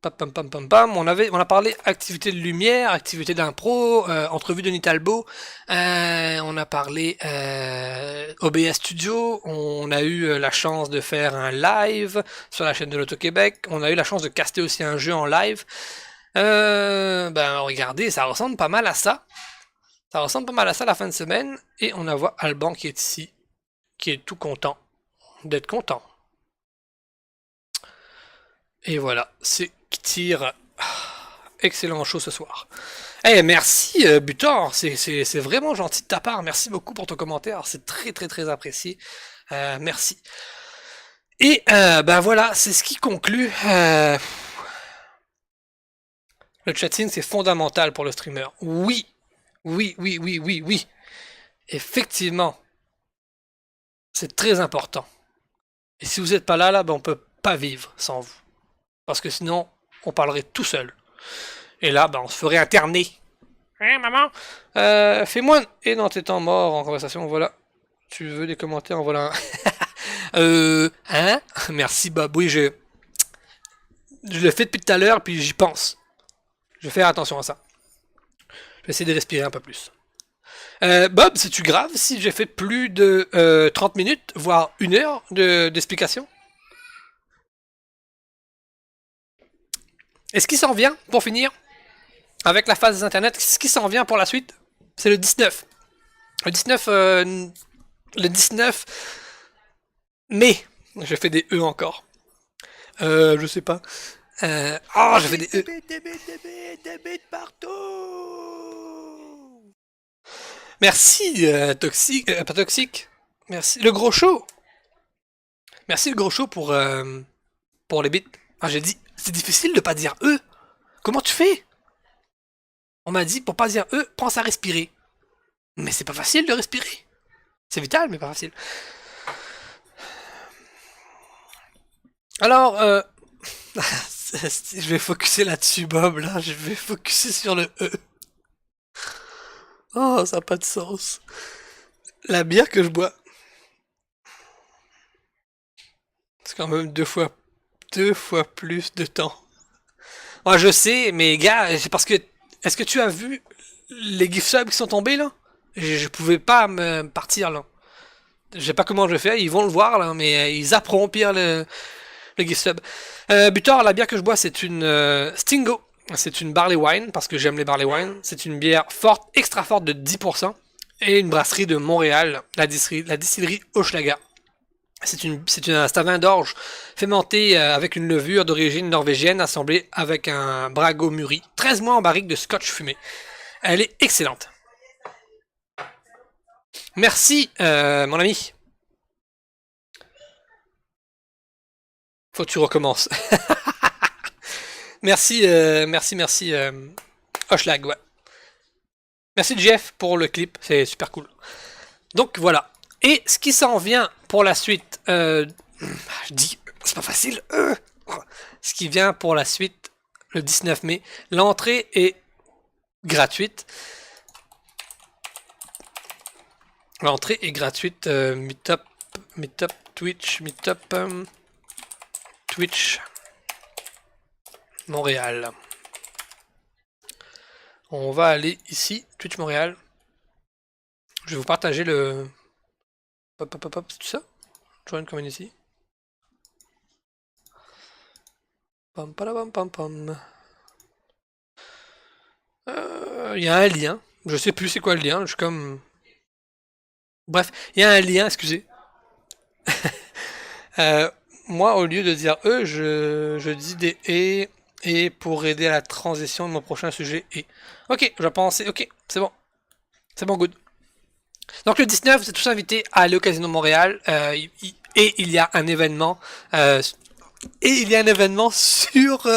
On a parlé activité de lumière, activité d'impro, entrevue de Denis Talbot, on a parlé OBS Studio, on a eu la chance de faire un live sur la chaîne de l'Auto-Québec, on a eu la chance de caster aussi un jeu en live. Regardez, ça ressemble pas mal à ça. Ça ressemble pas mal à ça la fin de semaine, et on a voit Alban qui est ici, qui est tout content d'être content. Et voilà, c'est qui tire. Excellent show ce soir. Eh, merci Butor, c'est vraiment gentil de ta part. Merci beaucoup pour ton commentaire, c'est très très très apprécié. Merci. Et voilà, c'est ce qui conclut. Le chatting, c'est fondamental pour le streamer. Oui, oui, oui, oui, oui, oui. Effectivement, c'est très important. Et si vous n'êtes pas là, on peut pas vivre sans vous. Parce que sinon, on parlerait tout seul. Et là, on se ferait interner. Hein, maman? Fais-moi... Et dans tes temps morts en conversation, voilà. Tu veux des commentaires, en voilà un. Hein? Merci, Bob. Oui, je le fais depuis tout à l'heure, puis j'y pense. Je vais faire attention à ça. Je vais essayer de respirer un peu plus. Bob, c'est-tu grave si j'ai fait plus de 30 minutes, voire 1 heure d'explication? Et ce qui s'en vient, pour finir, avec la phase des internets, ce qui s'en vient pour la suite, c'est le 19. Le 19 mai. Je fais des E encore. Je sais pas. Je fais des E. Des bits partout. Merci, Toxique. Pas Toxique. Merci. Le gros show. Merci, le gros show pour les bits. Ah, j'ai dit, c'est difficile de pas dire E. Comment tu fais? On m'a dit, pour pas dire E, pense à respirer. Mais c'est pas facile de respirer. C'est vital, mais pas facile. Alors, je vais focuser là-dessus, Bob, là. Je vais focuser sur le E. Oh, ça n'a pas de sens. La bière que je bois. C'est quand même deux fois plus de temps. Moi, je sais, mais gars, c'est parce que... Est-ce que tu as vu les gift subs qui sont tombés, là? Je pouvais pas me partir, là. Je sais pas comment je vais faire, ils vont le voir, là, mais ils apprendront pire le gift sub. Butor, la bière que je bois, c'est une Stingo. C'est une barley wine, parce que j'aime les barley wine. C'est une bière forte, extra forte de 10%. Et une brasserie de Montréal, la distillerie Hochelaga. C'est un vin d'orge fermenté avec une levure d'origine norvégienne assemblée avec un Brago mûri. 13 mois en barrique de scotch fumé. Elle est excellente. Merci, mon ami. Faut que tu recommences. Merci, Hochelag, ouais. Merci Jeff pour le clip, c'est super cool. Donc voilà. Et ce qui s'en vient pour la suite, je dis, c'est pas facile. Ce qui vient pour la suite, le 19 mai, l'entrée est gratuite. L'entrée est gratuite. Meetup, Twitch, Twitch, Montréal. On va aller ici, Twitch Montréal. Je vais vous partager le... c'est tout ça? Join community. Pam pam pam pam. Il y a un lien. Je sais plus c'est quoi le lien. Je suis comme... Bref, il y a un lien, excusez. Moi, au lieu de dire E, je dis des E Et pour aider à la transition, mon prochain sujet est... Ok, je vais penser... Ok, c'est bon. C'est bon, good. Donc le 19, vous êtes tous invités à aller au Casino Montréal. Et il y a un événement... sur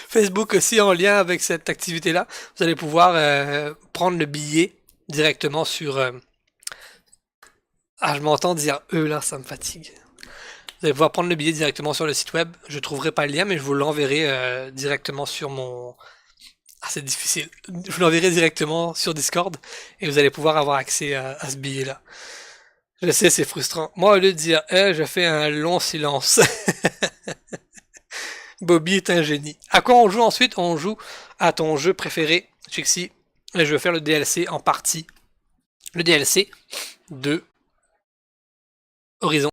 Facebook aussi en lien avec cette activité-là. Vous allez pouvoir prendre le billet directement sur... Ah, je m'entends dire eux là, ça me fatigue. Vous allez pouvoir prendre le billet directement sur le site web. Je trouverai pas le lien, mais je vous l'enverrai directement sur mon... Ah, c'est difficile. Je vous l'enverrai directement sur Discord et vous allez pouvoir avoir accès à ce billet-là. Je sais, c'est frustrant. Moi, au lieu de dire je fais un long silence. Bobby est un génie. À quoi on joue ensuite? On joue à ton jeu préféré, Chixi. Et je vais faire le DLC en partie. Le DLC de Horizon.